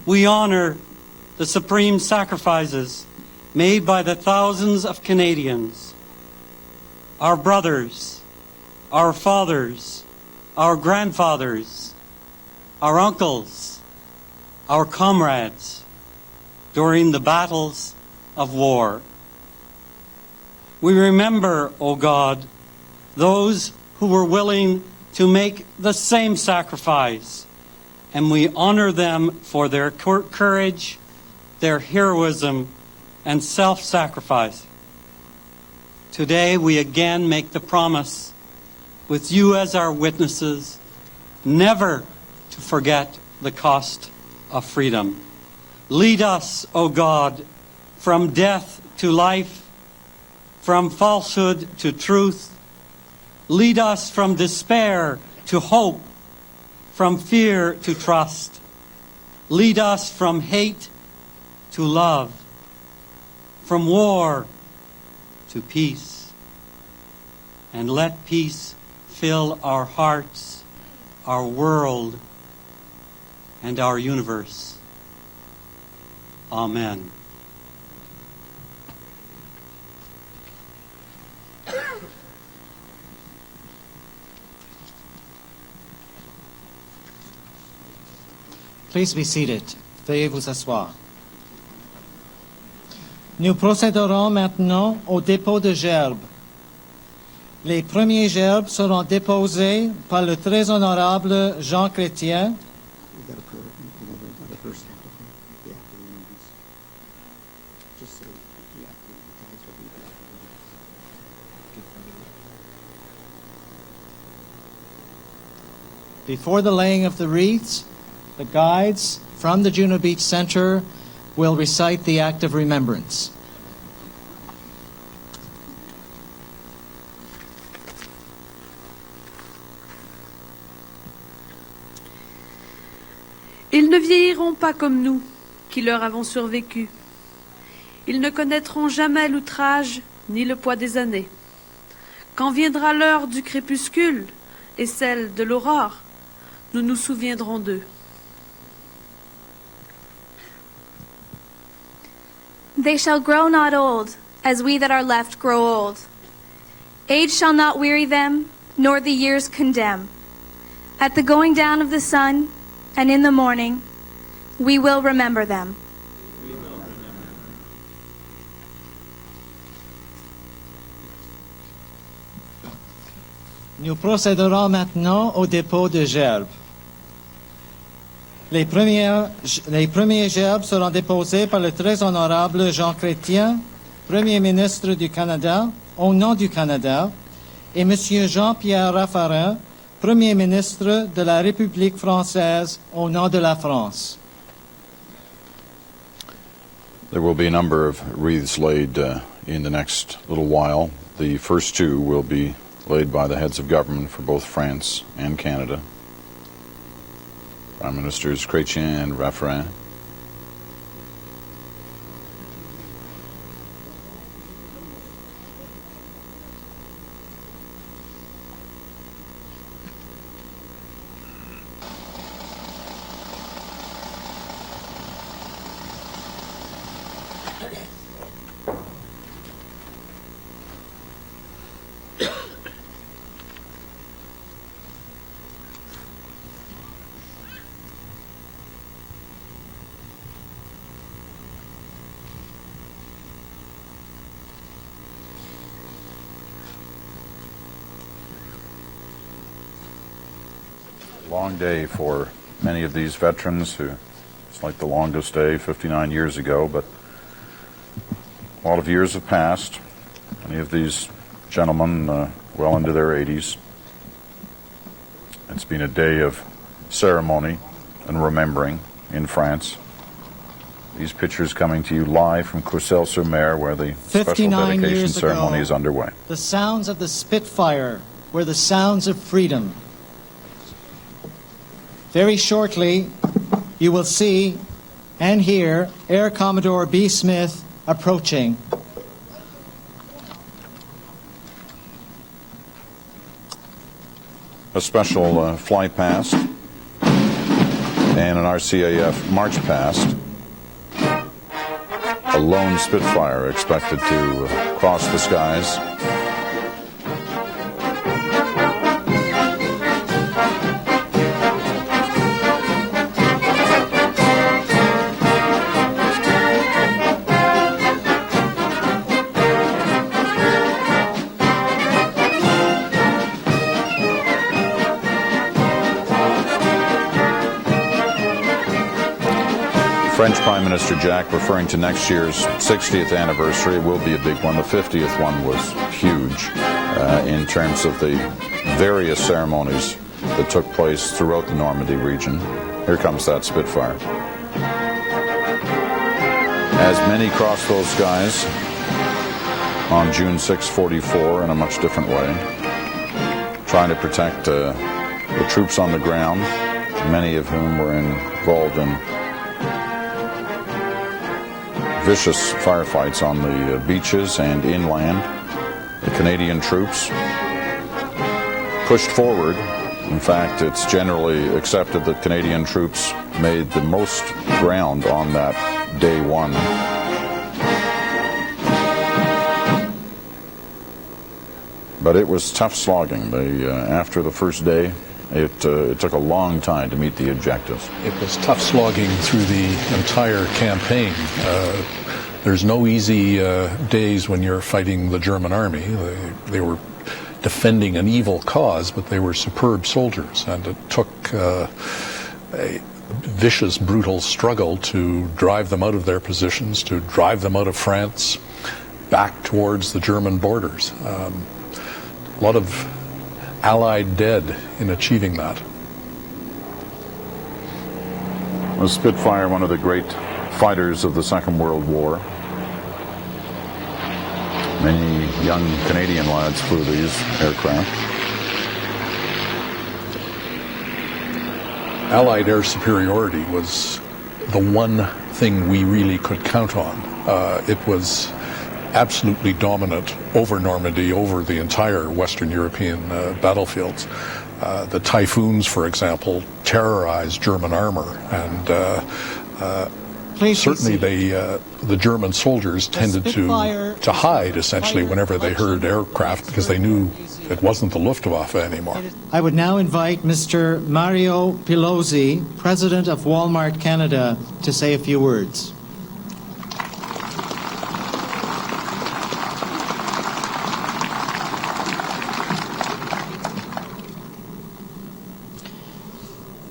We honor the supreme sacrifices made by the thousands of Canadians, our brothers, our fathers, our grandfathers, our uncles, our comrades during the battles of war. We remember, O God, those who were willing to make the same sacrifice, and we honor them for their courage, their heroism, and self-sacrifice. Today we again make the promise, with you as our witnesses, never to forget the cost of freedom. Lead us, O God, from death to life, from falsehood to truth. Lead us from despair to hope, from fear to trust. Lead us from hate to love, from war to peace. And let peace fill our hearts, our world, and our universe. Amen. Please be seated. Veuillez vous asseoir. Nous procéderons maintenant au dépôt de gerbes. Les premiers gerbes seront déposés par le très honorable Jean Chrétien, before the laying of the wreaths. The guides from the Juno Beach Center will recite the act of remembrance. Ils ne vieilliront pas comme nous, qui leur avons survécu. Ils ne connaîtront jamais l'outrage ni le poids des années. Quand viendra l'heure du crépuscule et celle de l'aurore, nous nous souviendrons d'eux. They shall grow not old, as we that are left grow old. Age shall not weary them, nor the years condemn. At the going down of the sun, and in the morning we will remember them. Nous procéderons maintenant au dépôt de gerbes. Les premiers gerbes seront déposés par le très honorable Jean Chrétien, Premier ministre du Canada, au nom du Canada, et M. Jean-Pierre Raffarin, Premier ministre de la République française, au nom de la France. There will be a number of wreaths laid in the next little while. The first two will be laid by the heads of government for both France and Canada. Prime Ministers Chrétien and Raffarin. Long day for many of these veterans who, it's like the longest day 59 years ago, but a lot of years have passed. Many of these gentlemen well into their 80s. It's been a day of ceremony and remembering in France. These pictures coming to you live from Courcelles-sur-Mer, where the special dedication ceremony is underway. The sounds of the Spitfire were the sounds of freedom. Very shortly, you will see and hear Air Commodore B. Smith approaching. A special fly past and an RCAF march past. A lone Spitfire expected to cross the skies. French Prime Minister Jacques referring to next year's 60th anniversary. It will be a big one. The 50th one was huge in terms of the various ceremonies that took place throughout the Normandy region. Here comes that Spitfire. As many crossed those skies on June 6, 44 in a much different way, trying to protect the troops on the ground, many of whom were involved in vicious firefights on the beaches and inland. The Canadian troops pushed forward. In fact, it's generally accepted that Canadian troops made the most ground on that day one. But it was tough slogging. After the first day, it took a long time to meet the objectives. It was tough slogging through the entire campaign. There's no easy days when you're fighting the German army. They were defending an evil cause, but they were superb soldiers, and it took a vicious, brutal struggle to drive them out of their positions, to drive them out of France, back towards the German borders. A lot of Allied dead in achieving that. The Spitfire, one of the great fighters of the Second World War. Many young Canadian lads flew these aircraft. Allied air superiority was the one thing we really could count on. It was absolutely dominant over Normandy, over the entire Western European battlefields. The Typhoons, for example, terrorized German armor, and certainly the German soldiers tended to hide, essentially, whenever they heard aircraft, because they knew it wasn't the Luftwaffe anymore. I would now invite Mr. Mario Pelosi, President of Walmart Canada, to say a few words.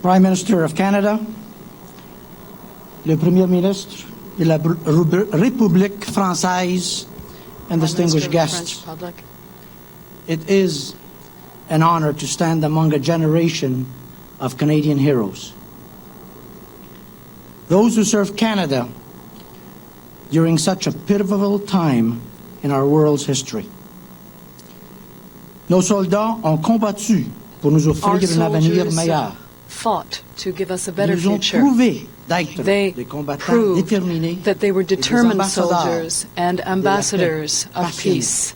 Prime Minister of Canada, le Premier Ministre de la République Française, and distinguished guests. It is an honor to stand among a generation of Canadian heroes. Those who served Canada during such a pivotal time in our world's history. Nos soldats ont combattu pour nous offrir un avenir meilleur. Fought to give us a better Ils ont future. prouvé d'être They des combattants proved déterminés that they were et des determined ambassadeurs soldiers and ambassadors de la paix of peace.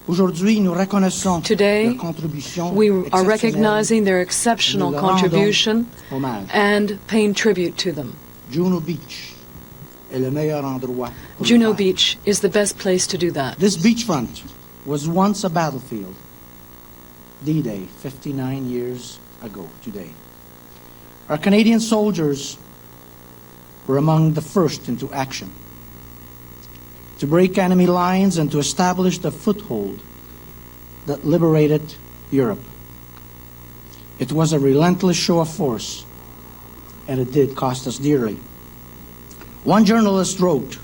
Aujourd'hui, nous reconnaissons Today, leur contribution we are exceptionnelle. recognizing their exceptional Nous leur rendons contribution hommage. and paying tribute to them. Juno Beach est le meilleur endroit pour le Juno faire. Beach is the best place to do that. This beachfront was once a battlefield. D-Day, 59 years ago today. Our Canadian soldiers were among the first into action to break enemy lines and to establish the foothold that liberated Europe. It was a relentless show of force, and it did cost us dearly. One journalist wrote,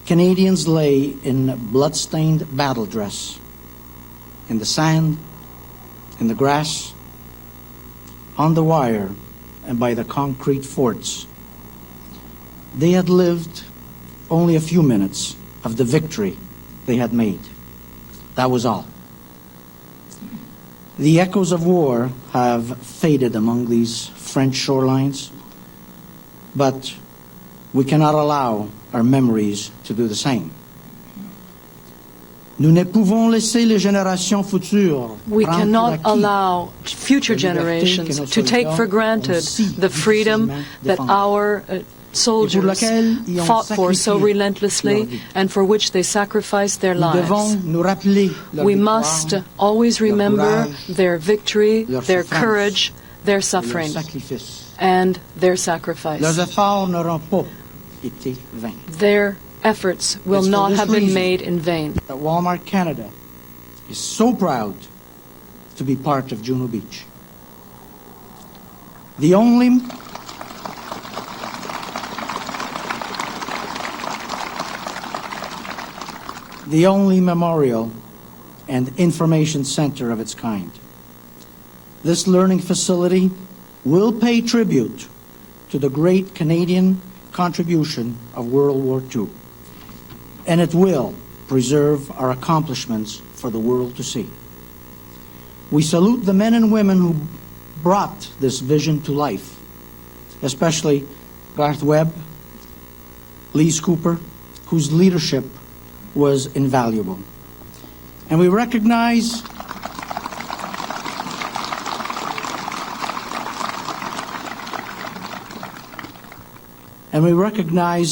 Canadians lay in blood-stained battle dress, in the sand, in the grass, on the wire, and by the concrete forts. They had lived only a few minutes of the victory they had made. That was all. The echoes of war have faded among these French shorelines, but we cannot allow our memories to do the same. Nous ne pouvons laisser les générations futures We prendre cannot pour acquis allow future la liberté generations que nos to take soldats for ont granted si the freedom difficilement that défendue. our soldiers laquelle ils ont fought for so sacrifié relentlessly leur vie. and for which they sacrificed their Nous devons lives. nous rappeler leur We victoire, must always leur remember courage, their victory, leur their souffrance, courage, their et leur suffering, sacrifice. and their sacrifice. Leurs efforts n'auront pas été vains. Their efforts will It's for not this have been reason made in vain. That Walmart Canada is so proud to be part of Juno Beach. The only memorial and information center of its kind. This learning facility will pay tribute to the great Canadian contribution of World War II, and it will preserve our accomplishments for the world to see. We salute the men and women who brought this vision to life, especially Garth Webb, Lise Cooper, whose leadership was invaluable. And we recognize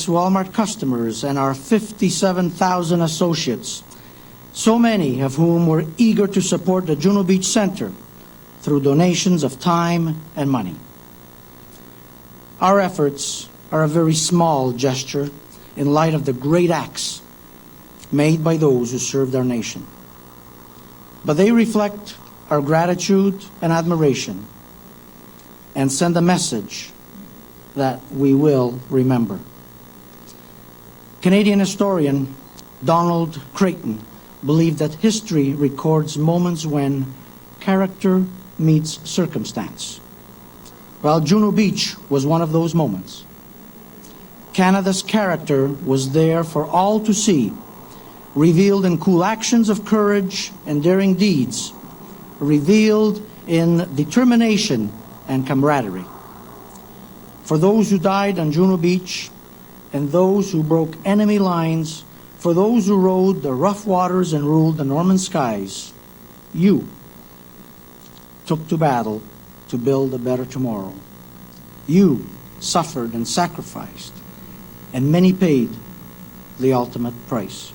Walmart customers and our 57,000 associates, so many of whom were eager to support the Juno Beach Center through donations of time and money. Our efforts are a very small gesture in light of the great acts made by those who served our nation. But they reflect our gratitude and admiration and send a message that we will remember. Canadian historian Donald Creighton believed that history records moments when character meets circumstance. Well, Juno Beach was one of those moments. Canada's character was there for all to see, revealed in cool actions of courage and daring deeds, revealed in determination and camaraderie. For those who died on Juno Beach and those who broke enemy lines, for those who rode the rough waters and ruled the Norman skies, you took to battle to build a better tomorrow. You suffered and sacrificed, and many paid the ultimate price.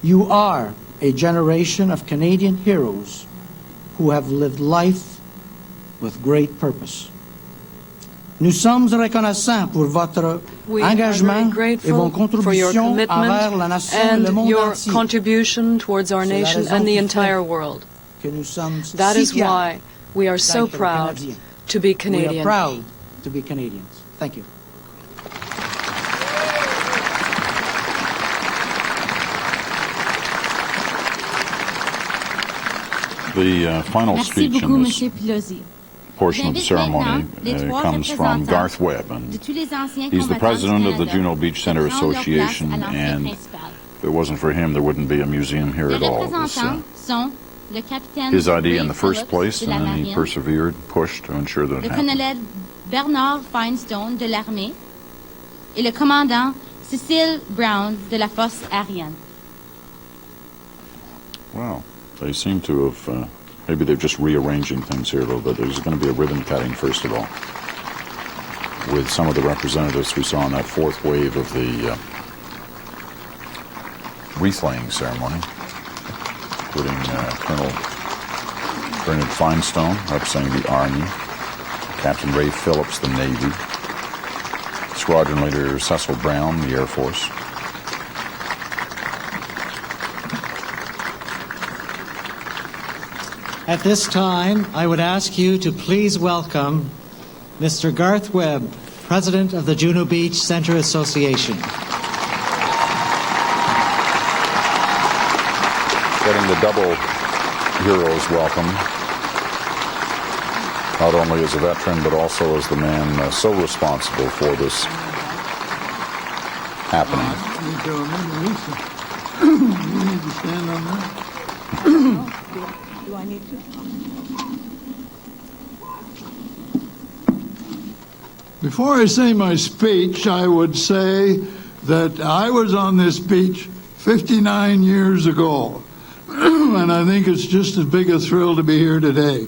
You are a generation of Canadian heroes who have lived life with great purpose. Nous sommes reconnaissants pour votre engagement et vos contributions envers la nation et le monde your entier. Contribution towards our nation and the entire world. That is why we are so proud to be Canadian. We are proud to be Canadians. Thank you. The final Merci speech beaucoup, in this Monsieur Pelosi. portion of the ceremony comes from Garth Webb, and he's the president of the Juno Beach Center Association, and if it wasn't for him, there wouldn't be a museum here at all. It was his idea in the first place, and then he persevered, pushed to ensure that it le happened. colonel Bernard Feinstone de l'armée et le commandant Cecil Brown de la force aérienne. Wow, they seem to have, maybe they're just rearranging things here a little bit. There's going to be a ribbon cutting, first of all, with some of the representatives we saw in that fourth wave of the wreath-laying ceremony, including Colonel Bernard Feinstone, representing the Army, Captain Ray Phillips, the Navy, Squadron Leader Cecil Brown, the Air Force. At this time, I would ask you to please welcome Mr. Garth Webb, President of the Juno Beach Center Association. Getting the double heroes welcome, not only as a veteran, but also as the man so responsible for this happening. You need to stand on that. Do I need to? Before I say my speech, I would say that I was on this beach 59 years ago, and I think it's just as big a thrill to be here today.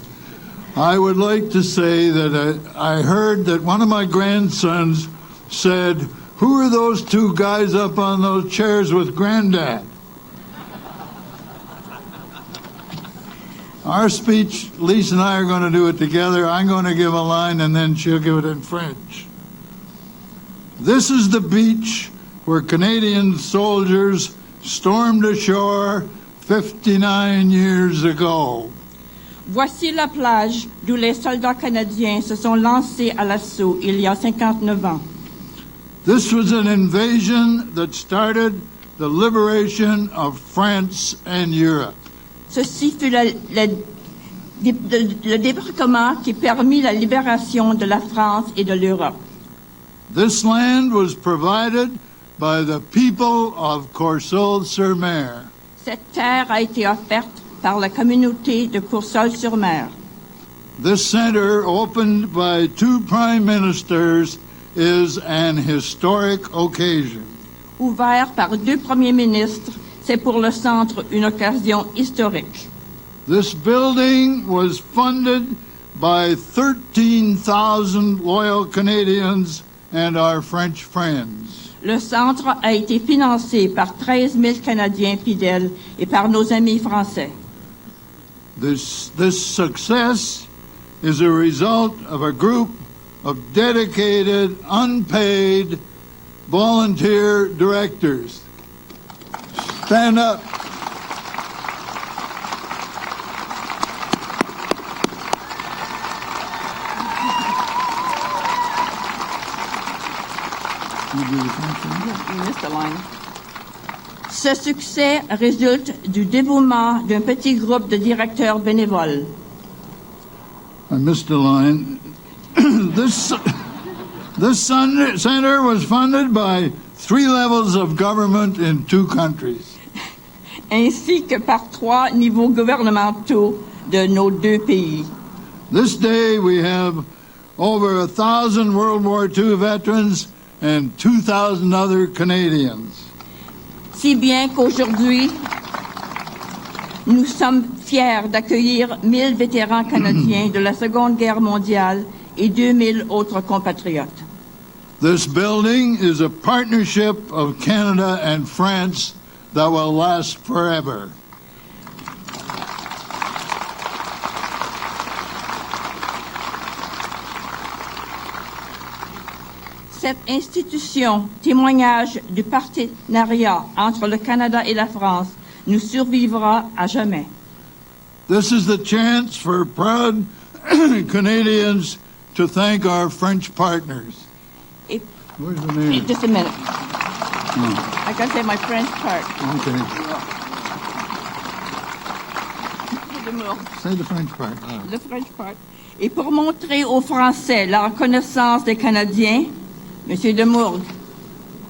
I would like to say that I heard that one of my grandsons said, "Who are those two guys up on those chairs with Granddad?" Our speech, Lisa and I are going to do it together. I'm going to give a line and then she'll give it in French. This is the beach where Canadian soldiers stormed ashore 59 years ago. Voici la plage d'où les soldats canadiens se sont lancés à l'assaut il y a 59 ans. This was an invasion that started the liberation of France and Europe. Ceci fut le débarquement qui permit la libération de la France et de l'Europe. This land was provided by the people of Courseulles-sur-Mer. Cette terre a été offerte par la communauté de Courseulles-sur-Mer. This center, opened by two prime ministers, is an historic occasion. Ouvert par deux premiers ministres, c'est pour le centre une occasion historique. This building was funded by 13,000 loyal Canadians and our French friends. Le centre a été financé par 13 000 Canadiens fidèles et par nos amis français. This success is a result of a group of dedicated, unpaid, volunteer directors. Stand up. Ce succès résulte du dévouement d'un petit groupe de directeurs bénévoles. I missed a line. This center was funded by 3 levels of government in 2 countries. Ainsi que par 3 niveaux gouvernementaux de nos 2 pays. This day we have over 1,000 World War II veterans and 2,000 other Canadians. Si bien qu'aujourd'hui, nous sommes fiers d'accueillir 1000 vétérans canadiens de la Seconde Guerre mondiale et 2000 autres compatriotes. This building is a partnership of Canada and France that will last forever. Cette institution, témoignage du partenariat entre le Canada et la France, nous survivra à jamais. This is the chance for proud Canadians to thank our French partners. Where's the name? Just a minute. I gotta say my French part. Okay. Say the French part. Le French part. Et pour montrer aux Français la reconnaissance des Canadiens, Monsieur Demourgue.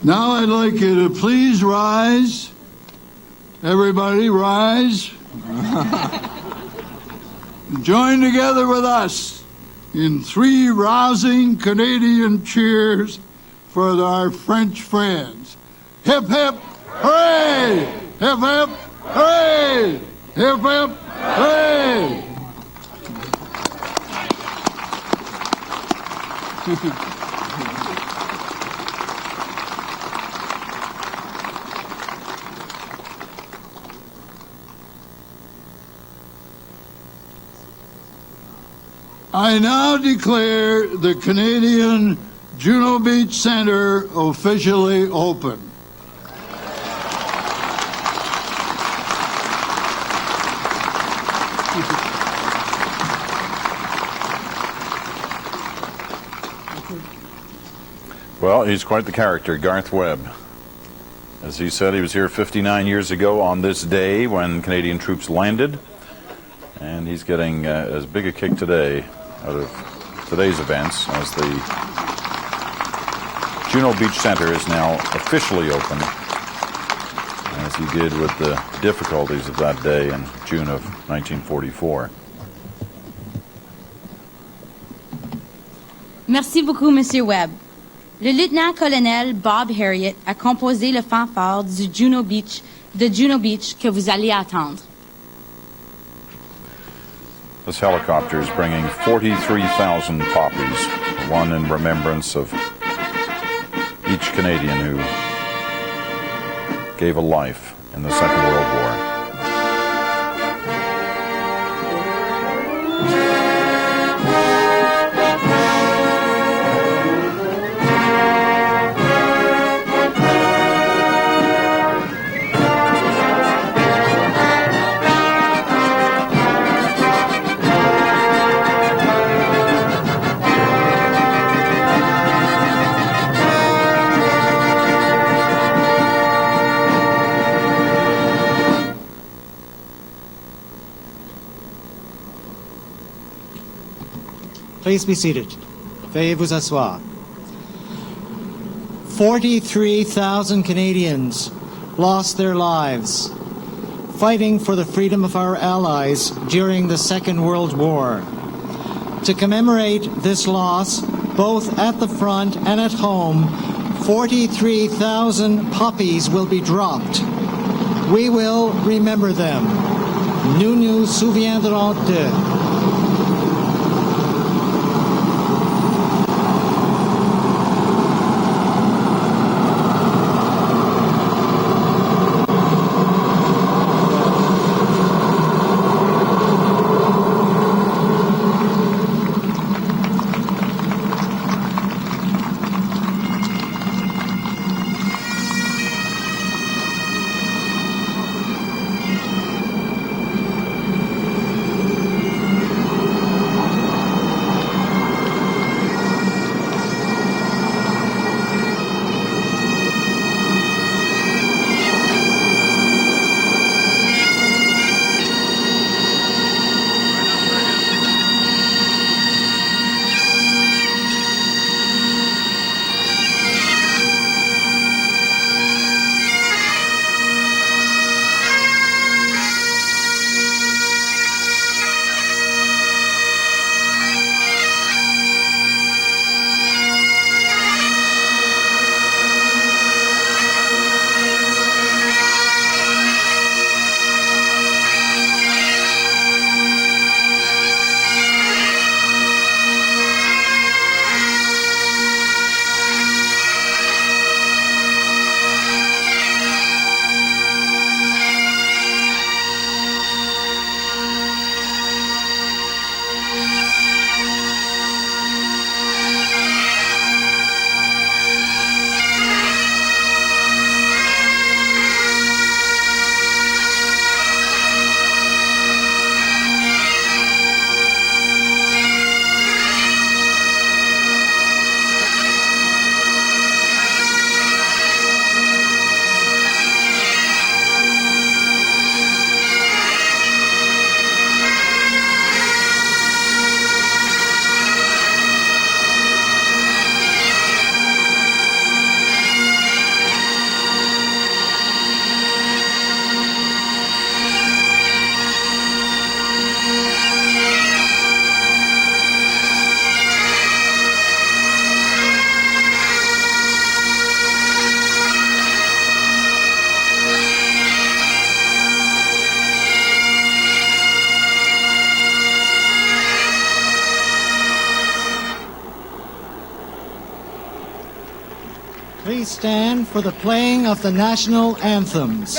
Now I'd like you to please rise. Everybody rise. Join together with us in 3 rousing Canadian cheers for our French friends. Hip, hip, hooray! Hip, hip, hooray! Hip, hip, hooray! I now declare the Canadian Juno Beach Center officially open. Well, he's quite the character, Garth Webb. As he said, he was here 59 years ago on this day when Canadian troops landed, and he's getting as big a kick today out of today's events as the Juno Beach Center is now officially open, as he did with the difficulties of that day in June of 1944. Merci beaucoup, Monsieur Webb. Le lieutenant-colonel Bob Harriet a composé le fanfare de Juno Beach que vous allez attendre. This helicopter is bringing 43,000 poppies, one in remembrance of each Canadian who gave a life in the Second World War. Please be seated. Veuillez vous asseoir. 43,000 Canadians lost their lives fighting for the freedom of our allies during the Second World War. To commemorate this loss, both at the front and at home, 43,000 poppies will be dropped. We will remember them. Nous nous souviendrons d'eux. please stand for the playing of the national anthems.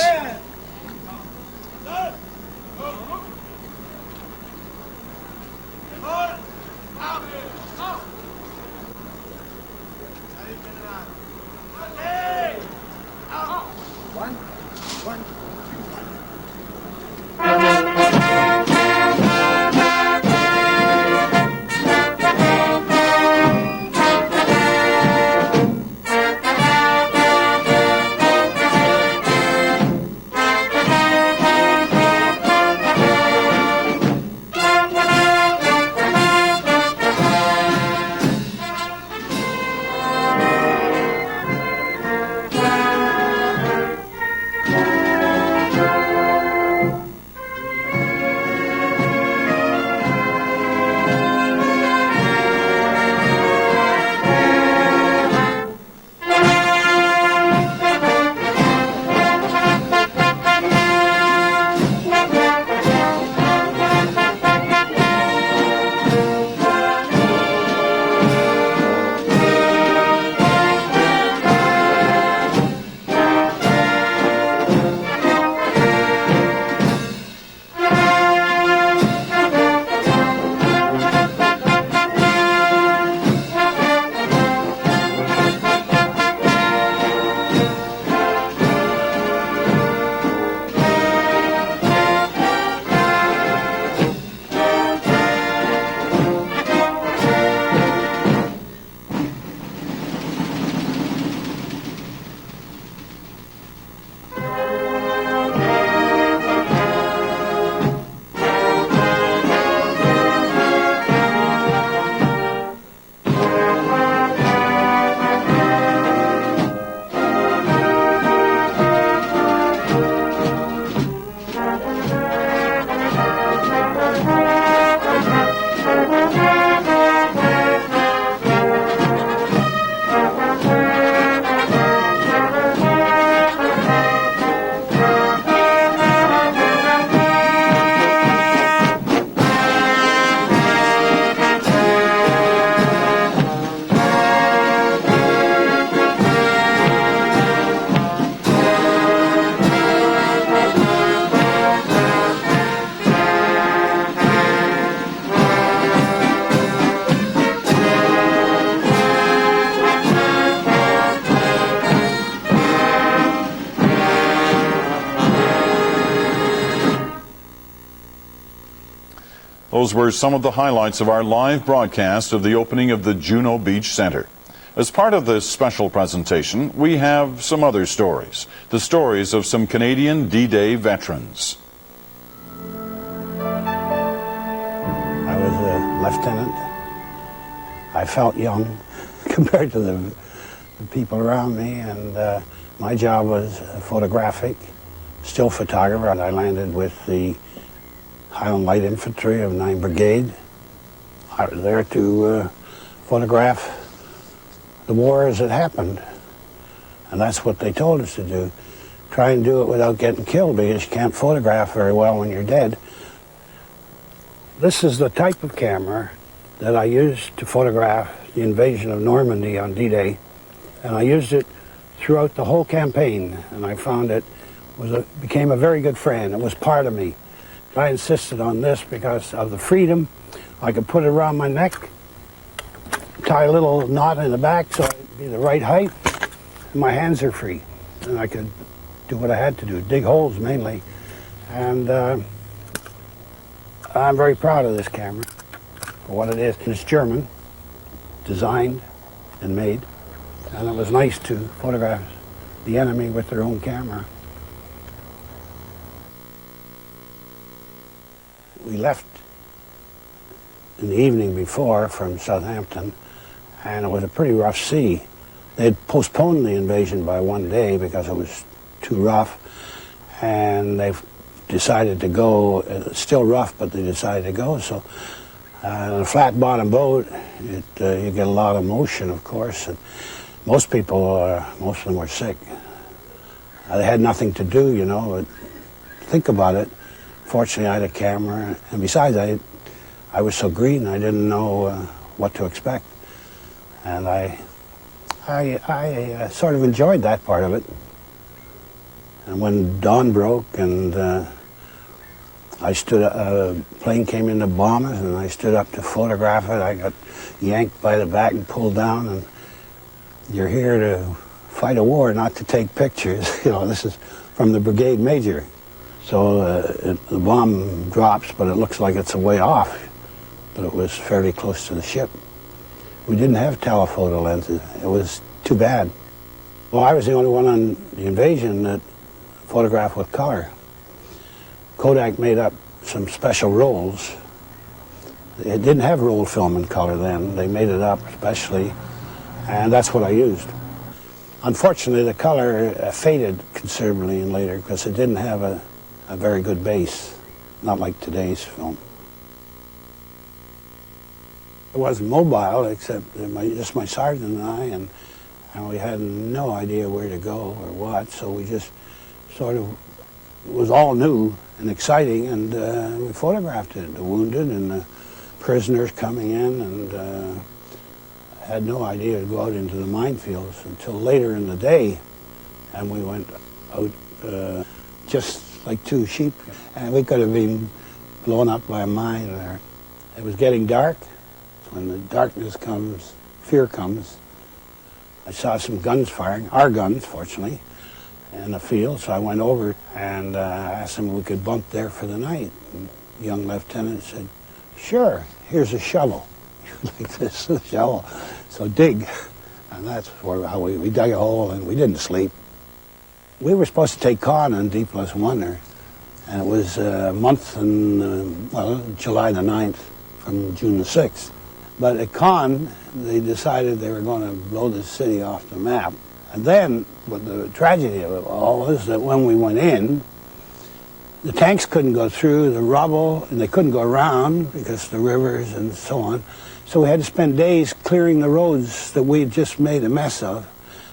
Those were some of the highlights of our live broadcast of the opening of the Juno Beach Center. As part of this special presentation, we have some other stories. The stories of some Canadian D-Day veterans. I was a lieutenant. I felt young compared to the people around me, and my job was photographic, still photographer, and I landed with the Highland Light Infantry of 9th Brigade. I was there to photograph the war as it happened, and that's what they told us to do. Try and do it without getting killed, because you can't photograph very well when you're dead. This is the type of camera that I used to photograph the invasion of Normandy on D-Day, and I used it throughout the whole campaign, and I found it became a very good friend. It was part of me. I insisted on this because of the freedom. I could put it around my neck, tie a little knot in the back so it'd be the right height, and my hands are free. And I could do what I had to do, dig holes mainly. And I'm very proud of this camera for what it is. It's German, designed and made, and it was nice to photograph the enemy with their own camera. We left in the evening before from Southampton, and it was a pretty rough sea. They had postponed the invasion by one day because it was too rough, and they decided to go. It's still rough, but they decided to go. So on a flat-bottom boat, you get a lot of motion, of course, and most of them were sick. They had nothing to do, you know. But think about it. Fortunately, I had a camera, and besides, I was so green, I didn't know what to expect. And I I sort of enjoyed that part of it. And when dawn broke and a plane came in to bomb us, and I stood up to photograph it, I got yanked by the back and pulled down, and you're here to fight a war, not to take pictures. You know, this is from the brigade major. So the bomb drops, but it looks like it's a way off. But it was fairly close to the ship. We didn't have telephoto lenses. It was too bad. Well, I was the only one on the invasion that photographed with color. Kodak made up some special rolls. It didn't have roll film in color then. They made it up especially, and that's what I used. Unfortunately, the color faded considerably in later because it didn't have a very good base, not like today's film. It wasn't mobile except just my sergeant and I, and we had no idea where to go or what, so we just sort of, it was all new and exciting, and we photographed it, the wounded and the prisoners coming in, and had no idea to go out into the minefields until later in the day, and we went out just like two sheep, and we could have been blown up by a mine there. It was getting dark. When the darkness comes, fear comes. I saw some guns firing, our guns, fortunately, in the field, so I went over and asked them if we could bunk there for the night. And the young lieutenant said, "Sure, here's a shovel." Like this, a shovel. So dig. And that's how we dug a hole, and we didn't sleep. We were supposed to take con on D+1 and it was a month in, July the 9th from June the 6th. But at con, they decided they were going to blow the city off the map. And then, what the tragedy of it all was that when we went in, the tanks couldn't go through the rubble, and they couldn't go around because of the rivers and so on. So we had to spend days clearing the roads that we had just made a mess of.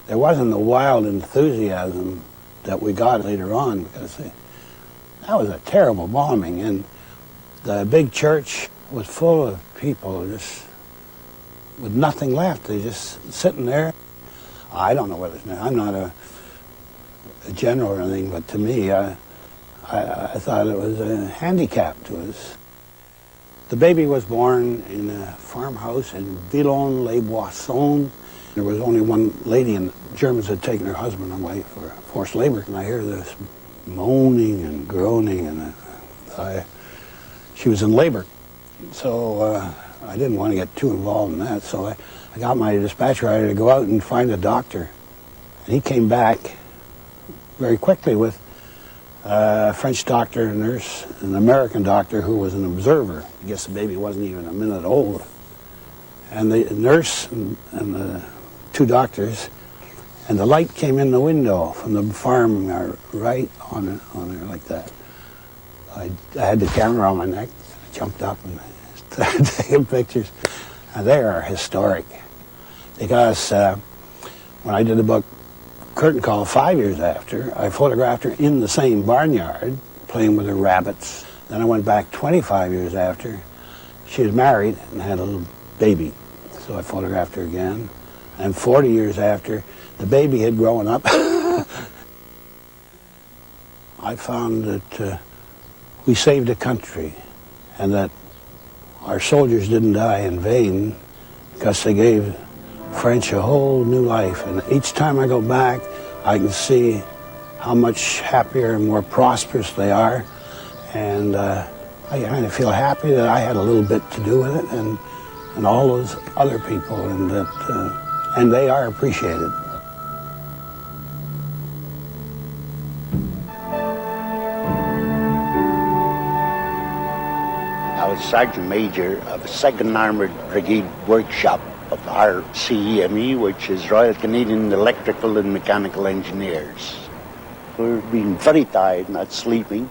There wasn't the wild enthusiasm that we got later on, because that was a terrible bombing, and the big church was full of people just with nothing left. They just sitting there. I don't know whether I'm not a general or anything, but to me, I thought it was a handicap to us. The baby was born in a farmhouse in Villon-les-Boissons. There was only one lady, and the Germans had taken her husband away for forced labor. And I hear this moaning and groaning, and she was in labor. So I didn't want to get too involved in that, so I got my dispatch rider to go out and find a doctor. And he came back very quickly with a French doctor, a nurse, an American doctor who was an observer. I guess the baby wasn't even a minute old. And the nurse and the two doctors, and the light came in the window from the farm right on her like that. I had the camera on my neck, jumped up and taking pictures. And they are historic. Because when I did the book Curtain Call 5 years after, I photographed her in the same barnyard, playing with her rabbits. Then I went back 25 years after. She was married and had a little baby, so I photographed her again. And 40 years after, the baby had grown up. I found that we saved a country, and that our soldiers didn't die in vain, because they gave French a whole new life. And each time I go back, I can see how much happier and more prosperous they are. And I kind of feel happy that I had a little bit to do with it, and all those other people, and they are appreciated. I was Sergeant Major of the 2nd Armoured Brigade Workshop of RCME, which is Royal Canadian Electrical and Mechanical Engineers. We've been very tired, not sleeping.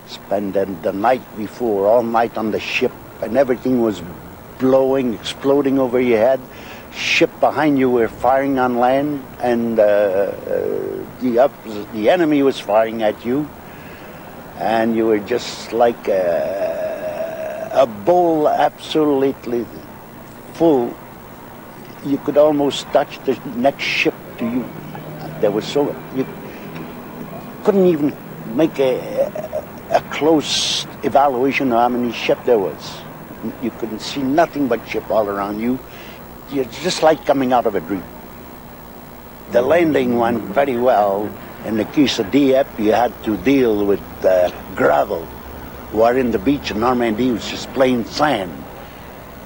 Spent the night before, all night on the ship, and everything was blowing, exploding over your head. Ship behind you were firing on land, and the enemy was firing at you, and you were just like a bowl absolutely full you could almost touch the next ship to you. There was so you couldn't even make a close evaluation of how many ships there was. You couldn't see nothing but ship all around you. You're just like coming out of a dream. The landing went very well. In the case of Dieppe, you had to deal with gravel, where in the beach in Normandy was just plain sand.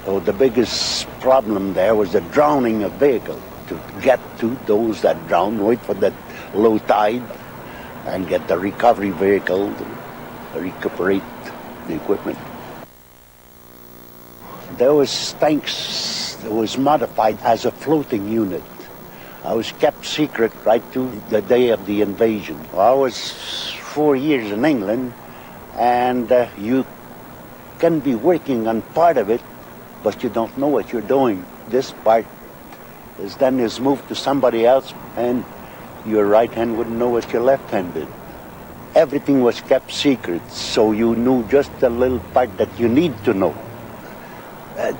So the biggest problem there was the drowning of vehicles. To get to those that drowned, wait for that low tide, and get the recovery vehicle to recuperate the equipment. There was tanks that was modified as a floating unit. I was kept secret right to the day of the invasion. I was 4 years in England, and you can be working on part of it, but you don't know what you're doing. This part is moved to somebody else, and your right hand wouldn't know what your left hand did. Everything was kept secret, so you knew just the little part that you need to know.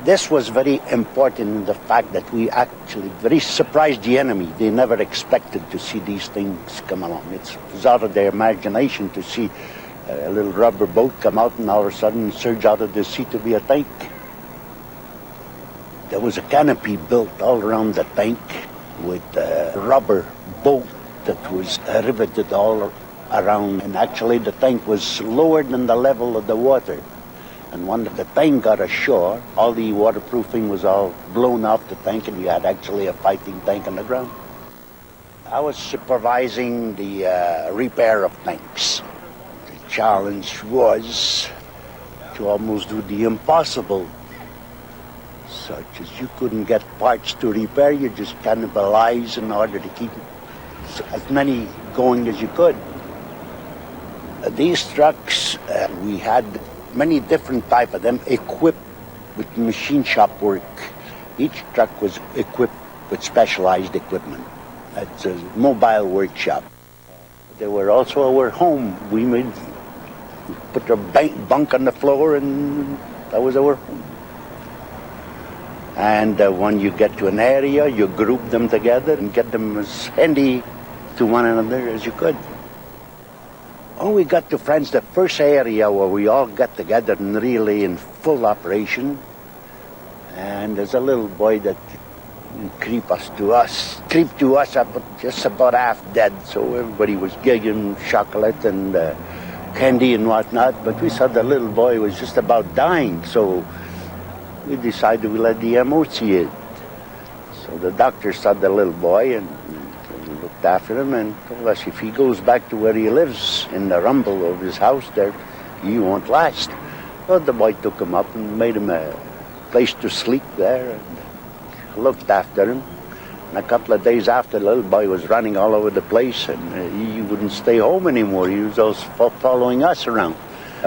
This was very important in the fact that we actually very surprised the enemy. They never expected to see these things come along. It was out of their imagination to see a little rubber boat come out and all of a sudden surge out of the sea to be a tank. There was a canopy built all around the tank with a rubber boat that was riveted all around. And actually the tank was lower than the level of the water. And when the tank got ashore, all the waterproofing was all blown off the tank, and you had actually a fighting tank on the ground. I was supervising the repair of tanks. The challenge was to almost do the impossible, such as you couldn't get parts to repair, you just cannibalize in order to keep as many going as you could. These trucks, we had many different types of them, equipped with machine shop work. Each truck was equipped with specialized equipment. It's a mobile workshop. They were also our home. We put our bunk on the floor, and that was our home. And when you get to an area, you group them together and get them as handy to one another as you could. When we got to France, the first area where we all got together and really in full operation, and there's a little boy that creeped to us up just about half dead, so everybody was giggling chocolate and candy and whatnot, but we saw the little boy was just about dying, so we decided we let the MO see it. So the doctor saw the little boy and looked after him and told us if he goes back to where he lives in the rumble of his house there, he won't last. So the boy took him up and made him a place to sleep there and looked after him. And a couple of days after, the little boy was running all over the place, and he wouldn't stay home anymore. He was always following us around.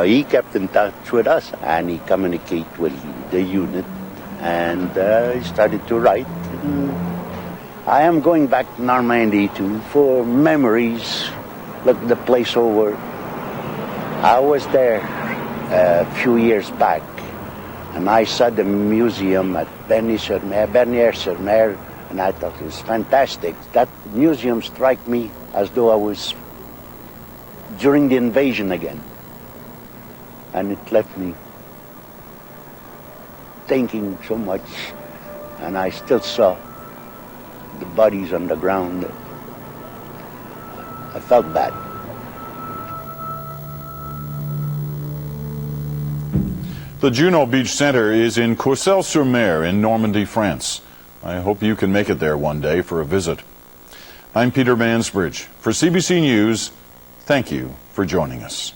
He kept in touch with us, and he communicated with the unit, and he started to write. I am going back to Normandy too for memories. Look the place over. I was there a few years back, and I saw the museum at Bernières-sur-Mer, and I thought it was fantastic. That museum struck me as though I was during the invasion again. And it left me thinking so much, and I still saw the bodies on the ground. I felt bad. The Juno Beach Center is in Courcelles-sur-Mer in Normandy, France. I hope you can make it there one day for a visit. I'm Peter Mansbridge. For CBC News, thank you for joining us.